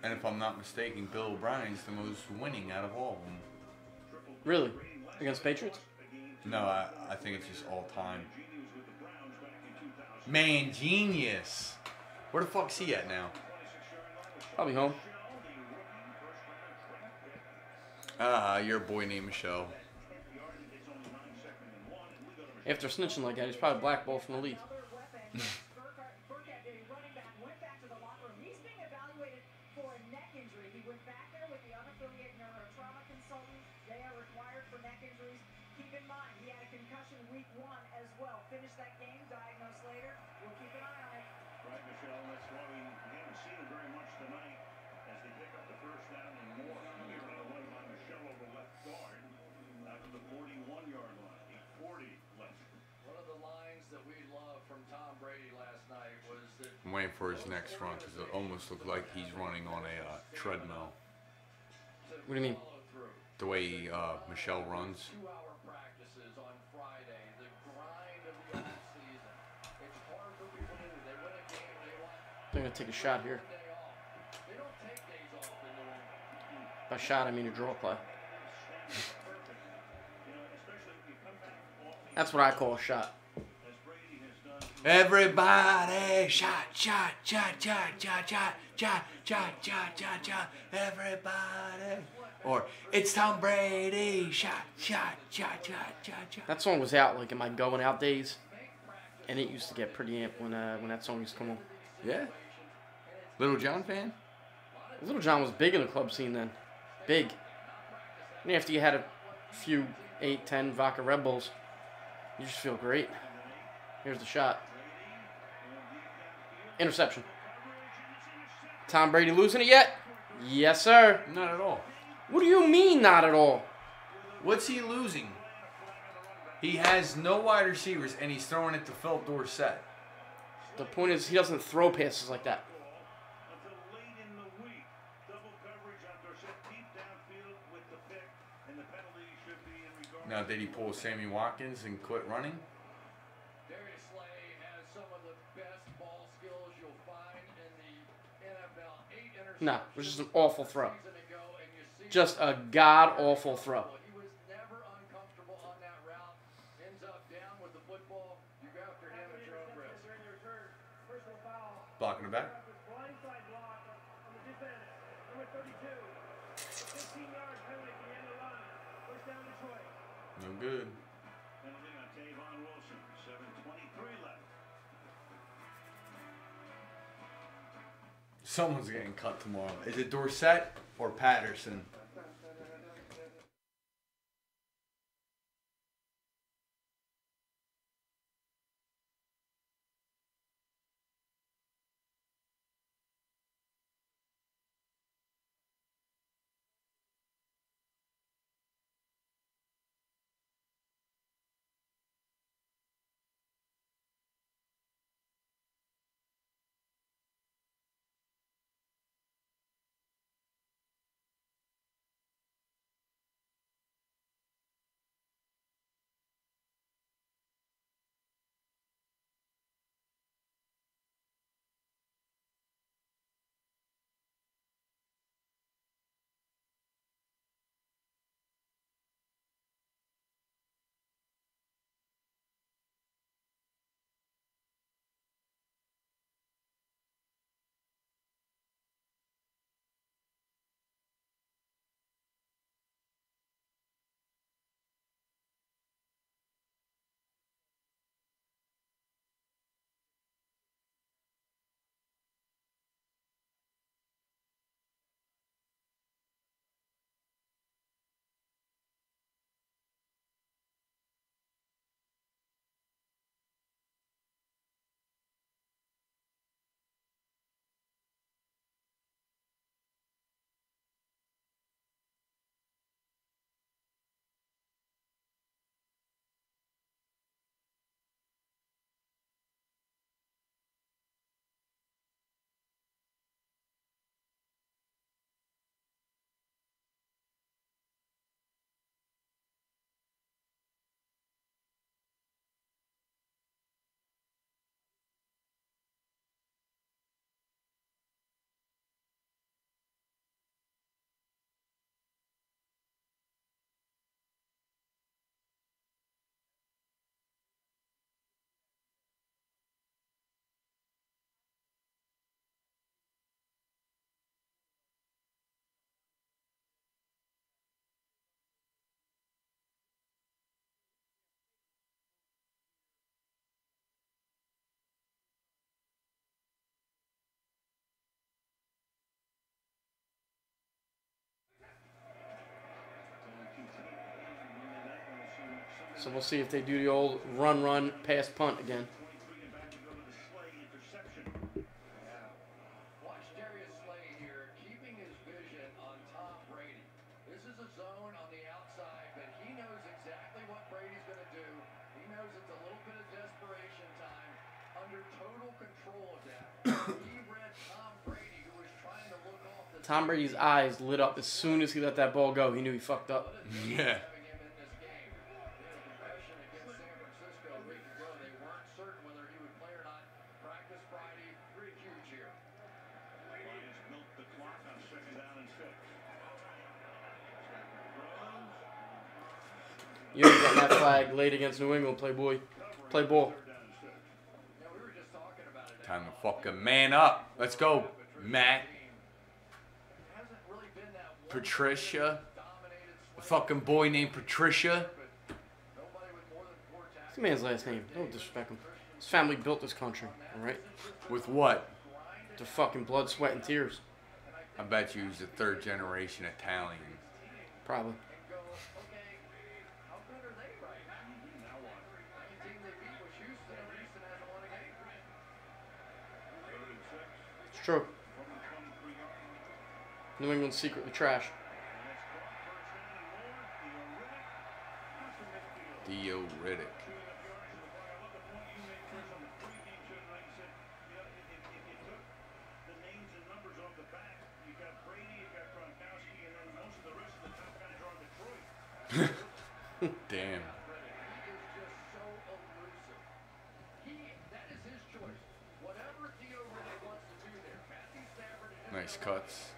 H: And if I'm not mistaken, Bill O'Brien's the most winning out of all of them.
E: Really? Against Patriots?
H: No, I think it's just all time. Man, genius. Where the fuck's he at now?
E: Probably home.
H: Your boy named Michelle.
E: After snitching like that, he's probably blackballed from the league.
H: I'm waiting for his next run because it almost looks like he's running on a treadmill.
E: What do you mean?
H: The way Michelle runs.
G: 2-hour practices on Friday, the grind of the offseason. It's hard for people to do. They win a game, they want
E: They're going to take a shot here.
G: day off. They don't take days off in New England.
E: By shot, I mean a draw play. That's what I call a shot.
H: Everybody, shot, shot, shot, shot, shot, shot, shot, shot, shot, shot, shot, everybody. Or it's Tom Brady, shot, shot, shot, shot, shot, shot.
E: That song was out like in my going out days, and it used to get pretty amped when that song used to come on.
H: Yeah. Little John fan?
E: Little John was big in the club scene then. Big. And after you had a few 8, 10 vodka Red Bulls, you just feel great. Here's the shot. Interception. Tom Brady losing it yet? Yes, sir.
H: Not at all.
E: What do you mean, not at all?
H: What's he losing? He has no wide receivers, and he's throwing it to Philip Dorsett.
E: The point is, he doesn't throw passes like that.
H: Now, did he pull Sammy Watkins and quit running?
E: No, it was just an awful throw. Just a god-awful throw.
G: He was never uncomfortable on that route. Ends up down with the football. You go after him at your own risk.
H: Blocking the back.
B: Blindside block on the defense. Number 32. 15-yard penalty at the end of the run. First down Detroit.
H: No good.
I: Penalty on Tavon Wilson. 7:23 left.
H: Someone's getting cut tomorrow. Is it Dorsett or Patterson?
E: So we'll see if they do the old run, pass, punt again.
G: Watch Darius Slay here, keeping his vision on Tom Brady. This is a zone on the outside, but he knows exactly what Brady's going to do. He knows it's a little bit of desperation time. Under total control of that. He read Tom Brady, who was trying to look off the...
E: Tom Brady's eyes lit up as soon as he let that ball go. He knew he fucked up.
H: Yeah.
E: You ain't getting that flag laid against New England, playboy. Play ball.
H: Time to fucking man up. Let's go, Matt. Patricia. A fucking boy named Patricia.
E: What's the man's last name? Don't disrespect him. His family built this country, alright?
H: With what?
E: The fucking blood, sweat, and tears.
H: I bet you he's a third generation Italian.
E: Probably. It's true. New England's secretly trash.
H: Theo Riddick. Damn. Nice cuts.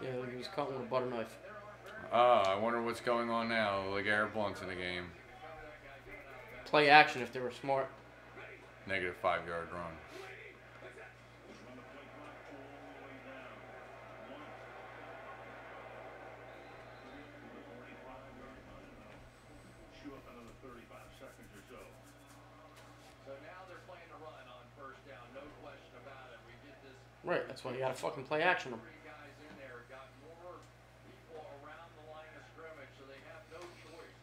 E: Yeah, he was cutting with a butter knife.
H: Oh, I wonder what's going on now. Like Air Blunt's in the game.
E: Play action if they were smart.
H: Negative 5-yard run.
I: Chew up another 35 seconds or so.
G: So now they're playing to run on first down, no question about it. We get this.
E: Right, that's why you gotta fucking play action them.
G: Three guys in there, got more people around the line of scrimmage, so they have no choice.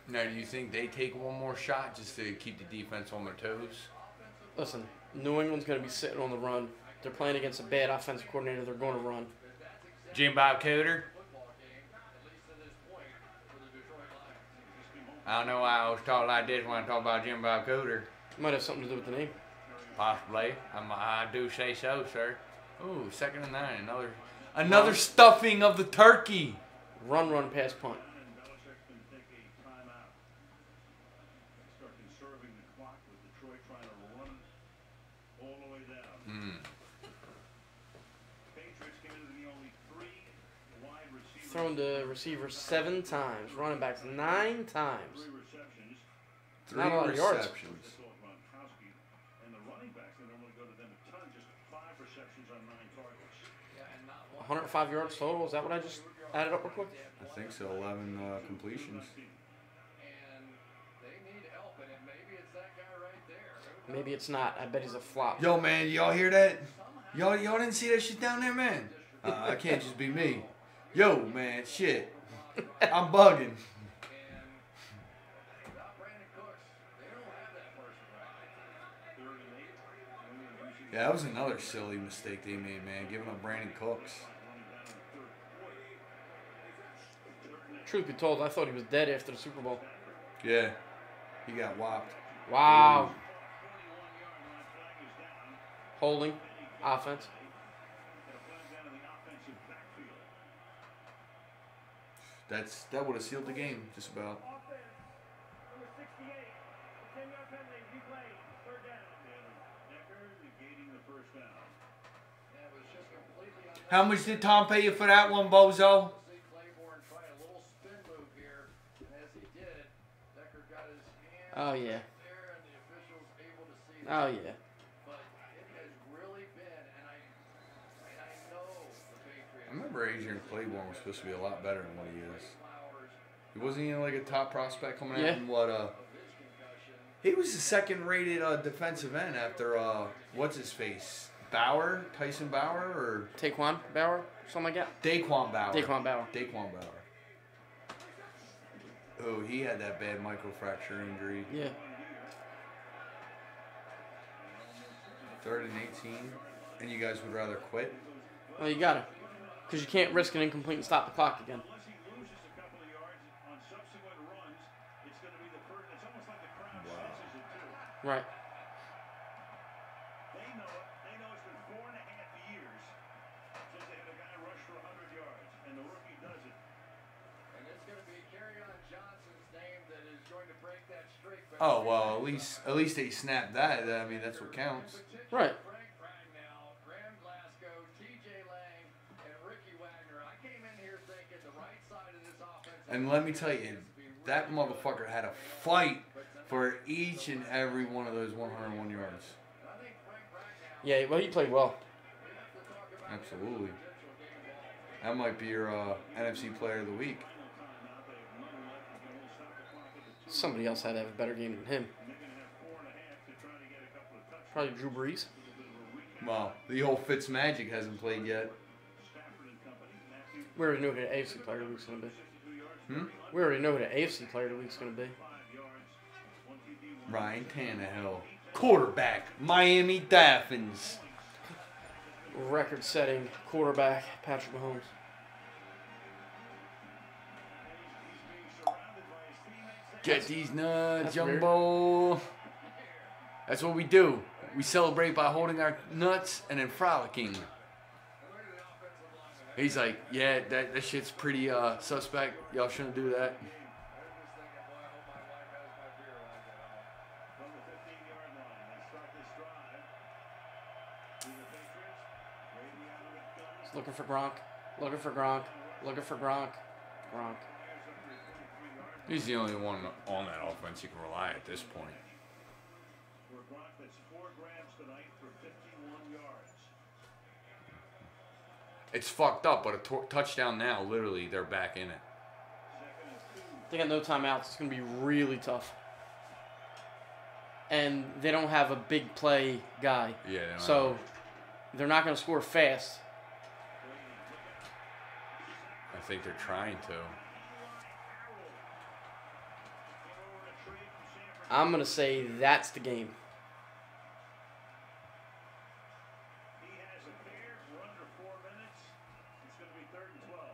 H: Now, do you think they take one more shot just to keep the defense on their toes?
E: Listen, New England's gonna be sitting on the run. They're playing against a bad offensive coordinator. They're going to run.
H: Jim Bob Cooter? I don't know why I was talking like this when I talk about Jim Bob Cooter.
E: Might have something to do with the name.
H: Possibly. I do say so, sir. Ooh, 2nd and 9. Another stuffing of the turkey.
E: Run, pass, punt.
I: Belichick's going to take a timeout. Start conserving the clock with Detroit trying to run all the way down. Patriots came into the only 3 wide receivers.
E: Thrown to receivers 7 times. Running backs 9 times.
I: 3 receptions.
H: 3
E: Not a lot of yards.
H: receptions.
I: And the running backs, they normally go to them a ton, just 5 receptions on 9 targets.
E: 105 yards total. Is that what I just added up real quick?
H: I think so. 11 completions.
G: And they need help, and maybe it's that guy right there.
E: Maybe it's not. I bet he's a flop.
H: Yo, man, y'all hear that? Y'all didn't see that shit down there, man? It can't just be me. Yo, man, shit. I'm bugging. Yeah, that was another silly mistake they made, man, giving up Brandon Cooks.
E: Truth be told, I thought he was dead after the Super Bowl.
H: Yeah, he got whopped.
E: Wow. Holding. Offense.
H: That would have sealed the game, just about.
B: Number 68, 10-yard penalty, replay, 3rd down.
I: Decker negating the first down.
G: Yeah, it was just completely
H: How much did Tom pay you for that one, Bozo?
G: Claiborne tried a little spin move here, and as he did, Decker got his hand
E: Oh, yeah.
G: there, and the officials able to see that.
E: Oh, yeah.
G: But it has really been, and I know the Patriots.
H: I remember Adrian Claiborne was supposed to be a lot better than what he is. He wasn't even like a top prospect coming out in what he was the 2nd-rated defensive end after what's his face? Tyson Bauer or
E: Taquan Bauer? Something like that?
H: Daquan Bauer.
E: Daquan Bauer.
H: Oh, he had that bad microfracture injury.
E: Yeah.
H: 3rd and 18. And you guys would rather quit?
E: Well, you gotta. Because you can't risk an incomplete and stop the clock again.
I: Unless he loses a couple of yards on subsequent runs, it's going to be the first. It's almost like the crowd senses it too.
E: Right.
I: They know it. They know it's been 4.5 years since they had a guy rush for 100 yards, and the rookie does it.
G: And it's going to be Kerryon Johnson's name that is going to break that streak.
H: Oh well, at least they snapped that. I mean, that's what counts.
E: Right.
H: And let me tell you, that motherfucker had a fight for each and every one of those 101 yards.
E: Yeah, well, he played well.
H: Absolutely. That might be your NFC Player of the Week.
E: Somebody else had to have a better game than him. Probably Drew Brees.
H: Well, the old Fitzmagic hasn't played yet.
E: We already know who the AFC Player of the Week's going to be. We already know who the AFC Player of the Week's going to be.
H: Ryan Tannehill. Quarterback, Miami Dolphins.
E: Record-setting quarterback, Patrick Mahomes.
H: Get these nuts,
E: That's
H: Jumbo. That's what we do. We celebrate by holding our nuts and then frolicking. He's like, yeah, that shit's pretty suspect. Y'all shouldn't do that.
I: From the 15-yard line, they start this drive.
E: Looking for Gronk. Looking for Gronk. Looking for Gronk. Gronk.
H: He's the only one on that offense you can rely at this point.
I: For Gronk, that's 4 grabs tonight for 51 yards.
H: It's fucked up, but a touchdown now, literally, they're back in it.
E: They got no timeouts. It's going to be really tough. And they don't have a big play guy.
H: Yeah. They don't
E: so they're not going to score fast.
H: I think they're trying to.
E: I'm going to say that's the game.
I: He has a pair. We're under 4 minutes. It's going to be 3rd and 12.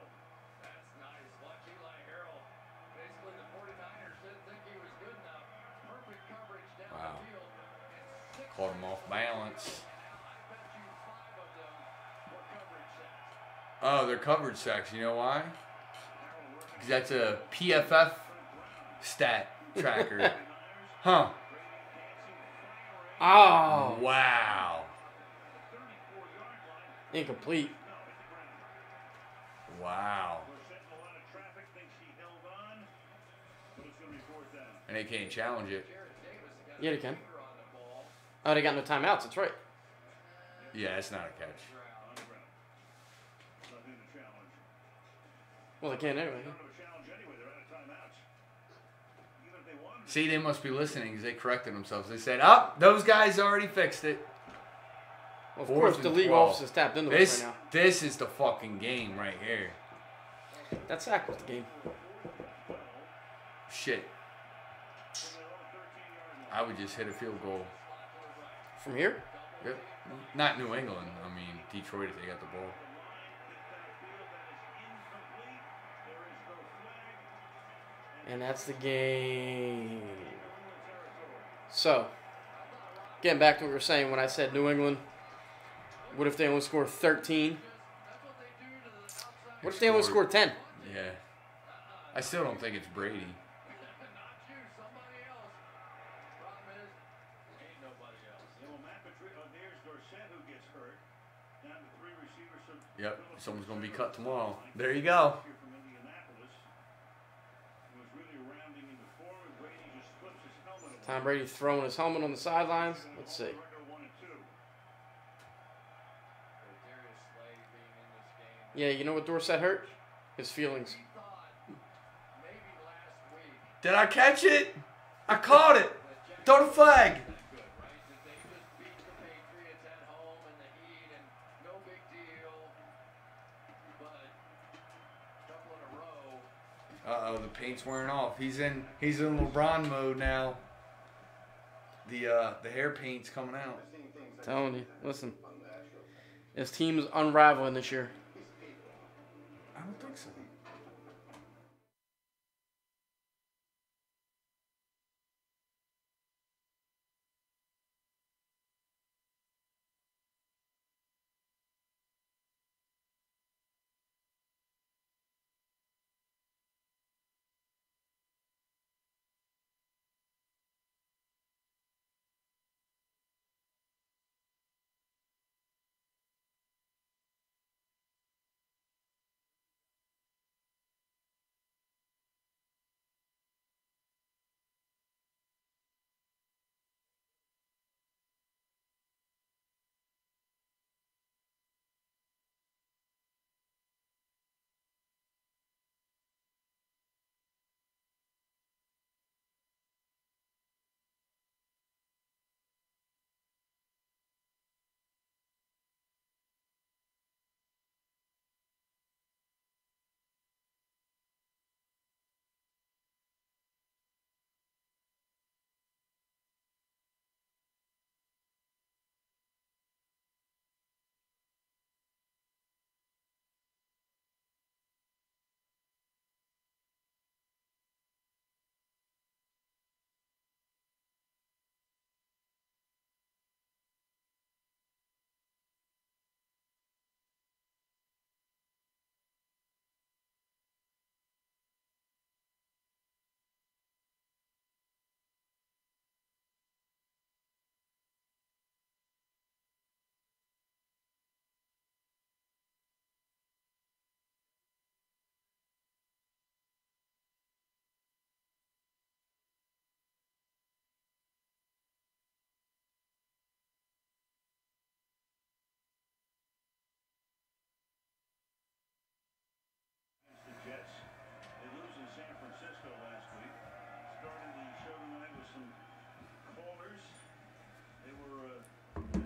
G: That's nice. Watch Eli Harold. Basically, the 49ers didn't think he was good enough. Perfect coverage down
H: Wow.
G: the field. And 6
H: Caught him off balance.
G: I bet you 5 of them were coverage sacks.
H: Oh, they're coverage sacks. You know why? Because that's a PFF stat tracker. Huh.
E: Oh.
H: Wow.
E: Incomplete.
H: Wow.
I: We're setting a lot of traffic. Thinks he held on, but it's going to be 4th down.
H: And they can't challenge it.
E: Yeah, they can. Oh, they got no timeouts. That's right.
H: Yeah, it's not a catch.
I: Nothing to challenge.
E: Well, they can anyway.
I: They don't have a challenge anyway. They're out of timeouts. Even if they wanted to.
H: See, they must be listening because they corrected themselves. They said, "Oh, those guys already fixed it."
E: Well, of
H: 4th
E: course,
H: and
E: the league
H: 12.
E: office is tapped into
H: This,
E: it right
H: this is the fucking game right here.
E: now. That sack was the game.
H: Shit. I would just hit a field goal.
E: From here?
H: Yep. Not New England. I mean, Detroit if they got the ball.
E: And that's the game. So, getting back to what we were saying when I said New England, what if they only score 13? What if they only score 10?
H: Yeah. I still don't think it's Brady. Yep. Someone's going to be cut tomorrow. There you go.
E: Tom Brady throwing his helmet on the sidelines. Let's see. Yeah, you know what Dorsett hurt? His feelings.
H: Did I catch it? I caught it. Throw the flag. Uh-oh, the paint's wearing off. He's in LeBron mode now. The hair paint's coming out.
E: Telling you, listen. His team is unraveling this year.
H: I don't think so.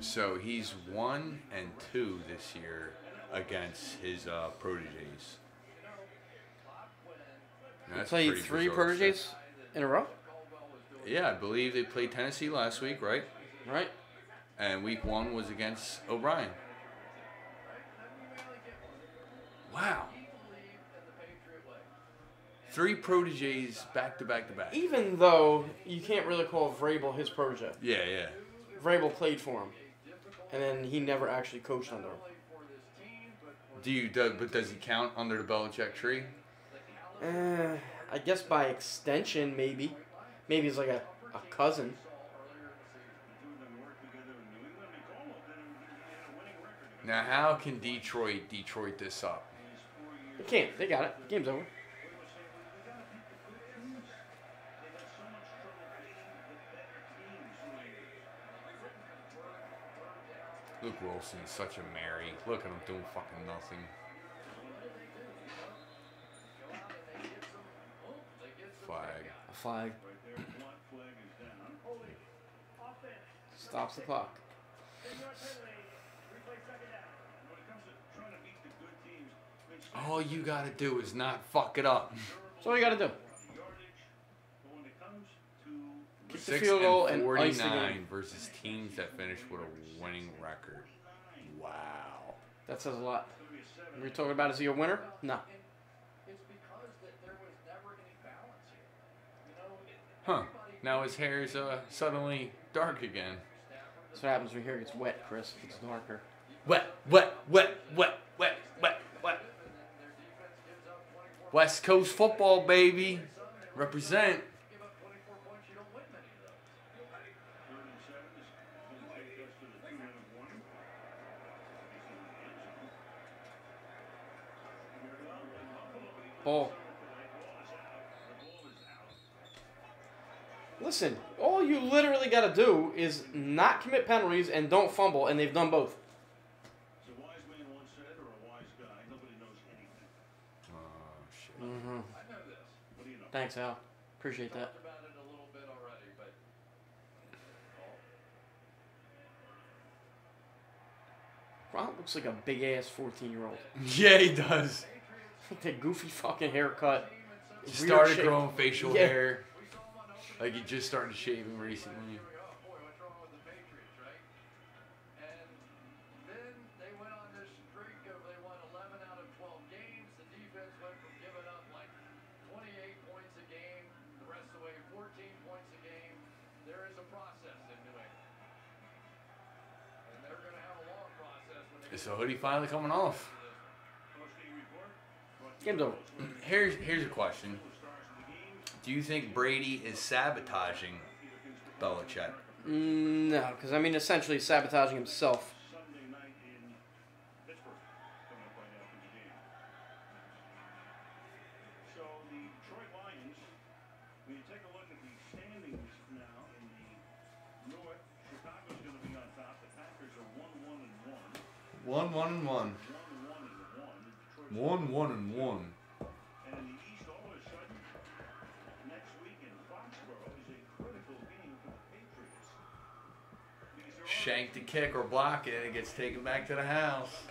H: So he's 1-2 this year against his proteges. That's
E: Played
H: pretty
E: 3
H: bizarre
E: proteges
H: stuff.
E: in a row?
H: Yeah, I believe they played Tennessee last week, right?
E: Right.
H: And week 1 was against O'Brien. Wow. 3 proteges back to back to back.
E: Even though you can't really call Vrabel his protege.
H: Yeah, yeah.
E: Vrabel played for him. And then he never actually coached under him.
H: But does he count under the Belichick tree?
E: I guess by extension, maybe. Maybe he's like a cousin.
H: Now, how can Detroit this up?
E: They can't. They got it. Game's over.
H: Luke Wilson is such a Mary. Look at him doing fucking nothing. Flag.
E: A flag. Stops the clock.
H: All you gotta do is not fuck it up.
E: That's all you gotta do. Kick the
H: 6
E: field goal
H: and
E: and ice the
H: 49
E: game.
H: versus teams that finish with a winning record. Wow.
E: That says a lot. We're talking about, is he a winner? No.
H: Huh. Now his hair is suddenly dark again.
E: That's what happens when your hair gets wet, Chris. It's darker.
H: Wet. West Coast football, baby. Represent.
E: Ball. Listen, all you literally got to do is not commit penalties and don't fumble, and they've done both. Mm-hmm. Thanks, Al. Appreciate that. Ron looks like a big-ass 14-year-old.
H: Yeah, he does.
E: That goofy fucking haircut.
H: Started growing facial hair. Like he just started shaving recently. Is the hoodie finally coming off?
E: Game's over.
H: Here's a question. Do you think Brady is sabotaging Belichick?
E: No, because I mean, essentially sabotaging himself.
I: So the Detroit Lions, when you take a look at the standings now in the North, Chicago's going to be on top. The Packers are 1-1-1.
H: 1-1-1. 1-1-1.
I: And in the East, all of a sudden, next week in Foxborough is a critical game for the Patriots.
H: Shank the kick or block it, and it gets taken back to the house.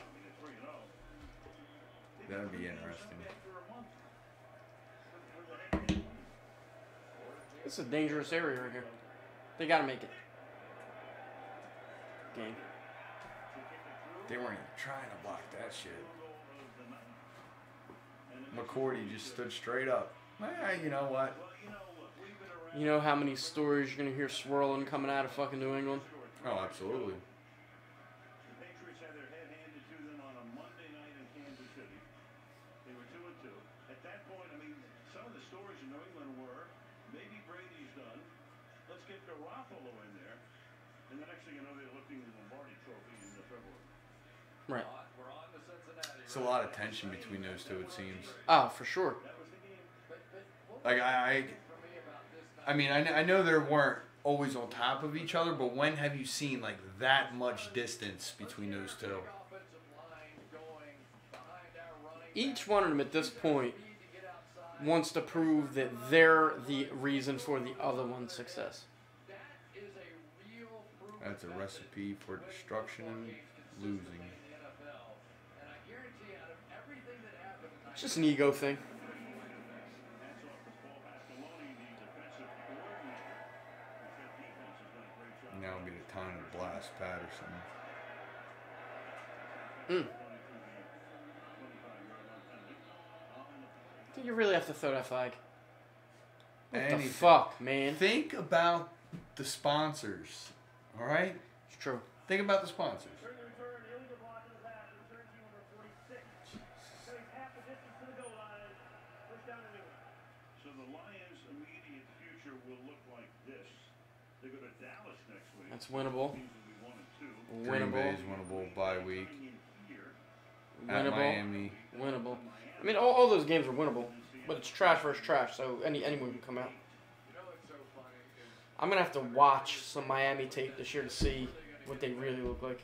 H: That would be interesting.
E: This is a dangerous area right here. They gotta make it. Game.
H: They weren't even trying to block that shit. McCourty just stood straight up. You know what?
E: You know how many stories you're gonna hear swirling coming out of fucking New England?
H: Oh, absolutely.
I: The Patriots had their head handed to them on a Monday night in Kansas City. They were 2-2. At that point, I mean, some of the stories in New England were, maybe Brady's done. Let's get Garoppolo in there. And the next thing you know, they're lifting the Lombardi Trophy in February.
E: Right.
H: It's a lot of tension between those two, it seems.
E: Oh, for sure.
H: Like, I mean, I know they weren't always on top of each other, but when have you seen, like, that much distance between those two?
E: Each one of them at this point wants to prove that they're the reason for the other one's success.
H: That's a recipe for destruction and losing.
E: It's just an ego thing.
H: Now would be the time to blast Patterson.
E: I think you really have to throw that flag. What
H: Anything.
E: the fuck, man?
H: Think about the sponsors. All right?
E: It's true.
H: Think about the sponsors.
I: So the Lions' immediate future will look like this. They go to Dallas next week.
E: That's winnable.
H: Green Bay's winnable bye week. At
E: Winnable.
H: Miami.
E: Winnable. I mean, all those games are winnable, but it's trash versus trash, so anyone can come out. I'm gonna have to watch some Miami tape this year to see what they really look like.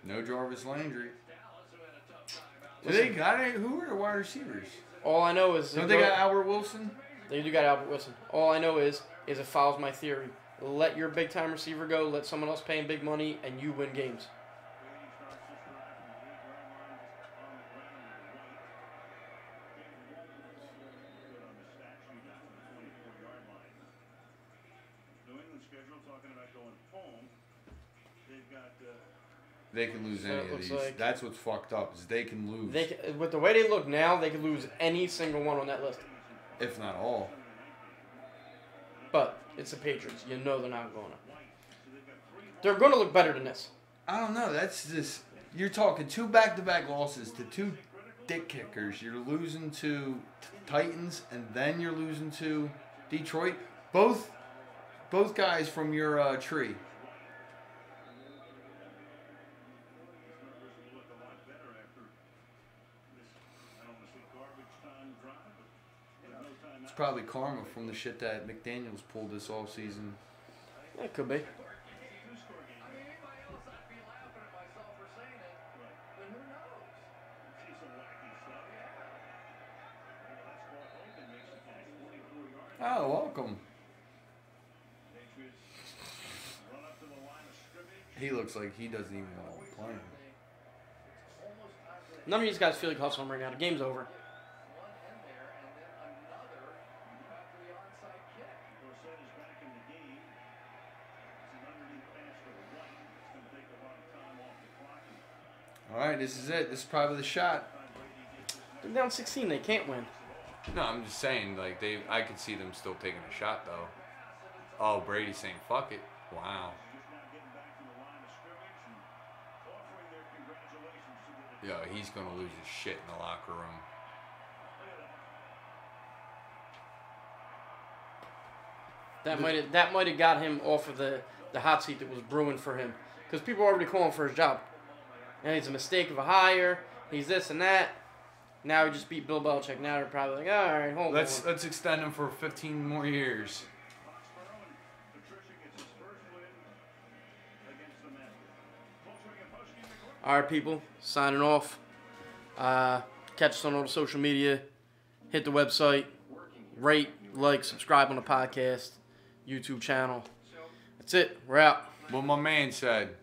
H: No Jarvis Landry. Do they got it? Who are the wide receivers?
E: All I know is
H: Don't they got Albert Wilson?
E: They do got Albert Wilson. All I know is it follows my theory. Let your big time receiver go. Let someone else pay him big money, and you win games.
H: They can lose any of these.
E: Like,
H: that's what's fucked up. Is they can lose.
E: With the way they look now, they could lose any single one on that list,
H: if not all.
E: But it's the Patriots. You know they're not going to. They're going to look better than this.
H: I don't know. That's just you're talking 2 back-to-back losses to 2 dick kickers. You're losing to Titans and then you're losing to Detroit. Both guys from your tree. It's probably karma from the shit that McDaniels pulled this offseason.
E: That could be.
H: Oh, welcome. He looks like he doesn't even want to play.
E: None of these guys feel like hustling right now. The game's over.
H: All right, this is it. This is probably the shot.
E: They're down 16. They can't win.
H: No, I'm just saying, like I could see them still taking a shot though. Oh, Brady's saying fuck it. Wow. Yo, he's gonna lose his shit in the locker room.
E: That might have got him off of the hot seat that was brewing for him, because people were already calling for his job. And it's a mistake of a hire. He's this and that. Now he just beat Bill Belichick. Now they're probably like, all right, hold on.
H: Let's extend him for 15 more years.
E: All right, people, signing off. Catch us on all the social media. Hit the website. Rate, like, subscribe on the podcast, YouTube channel. That's it. We're out.
H: What my man said.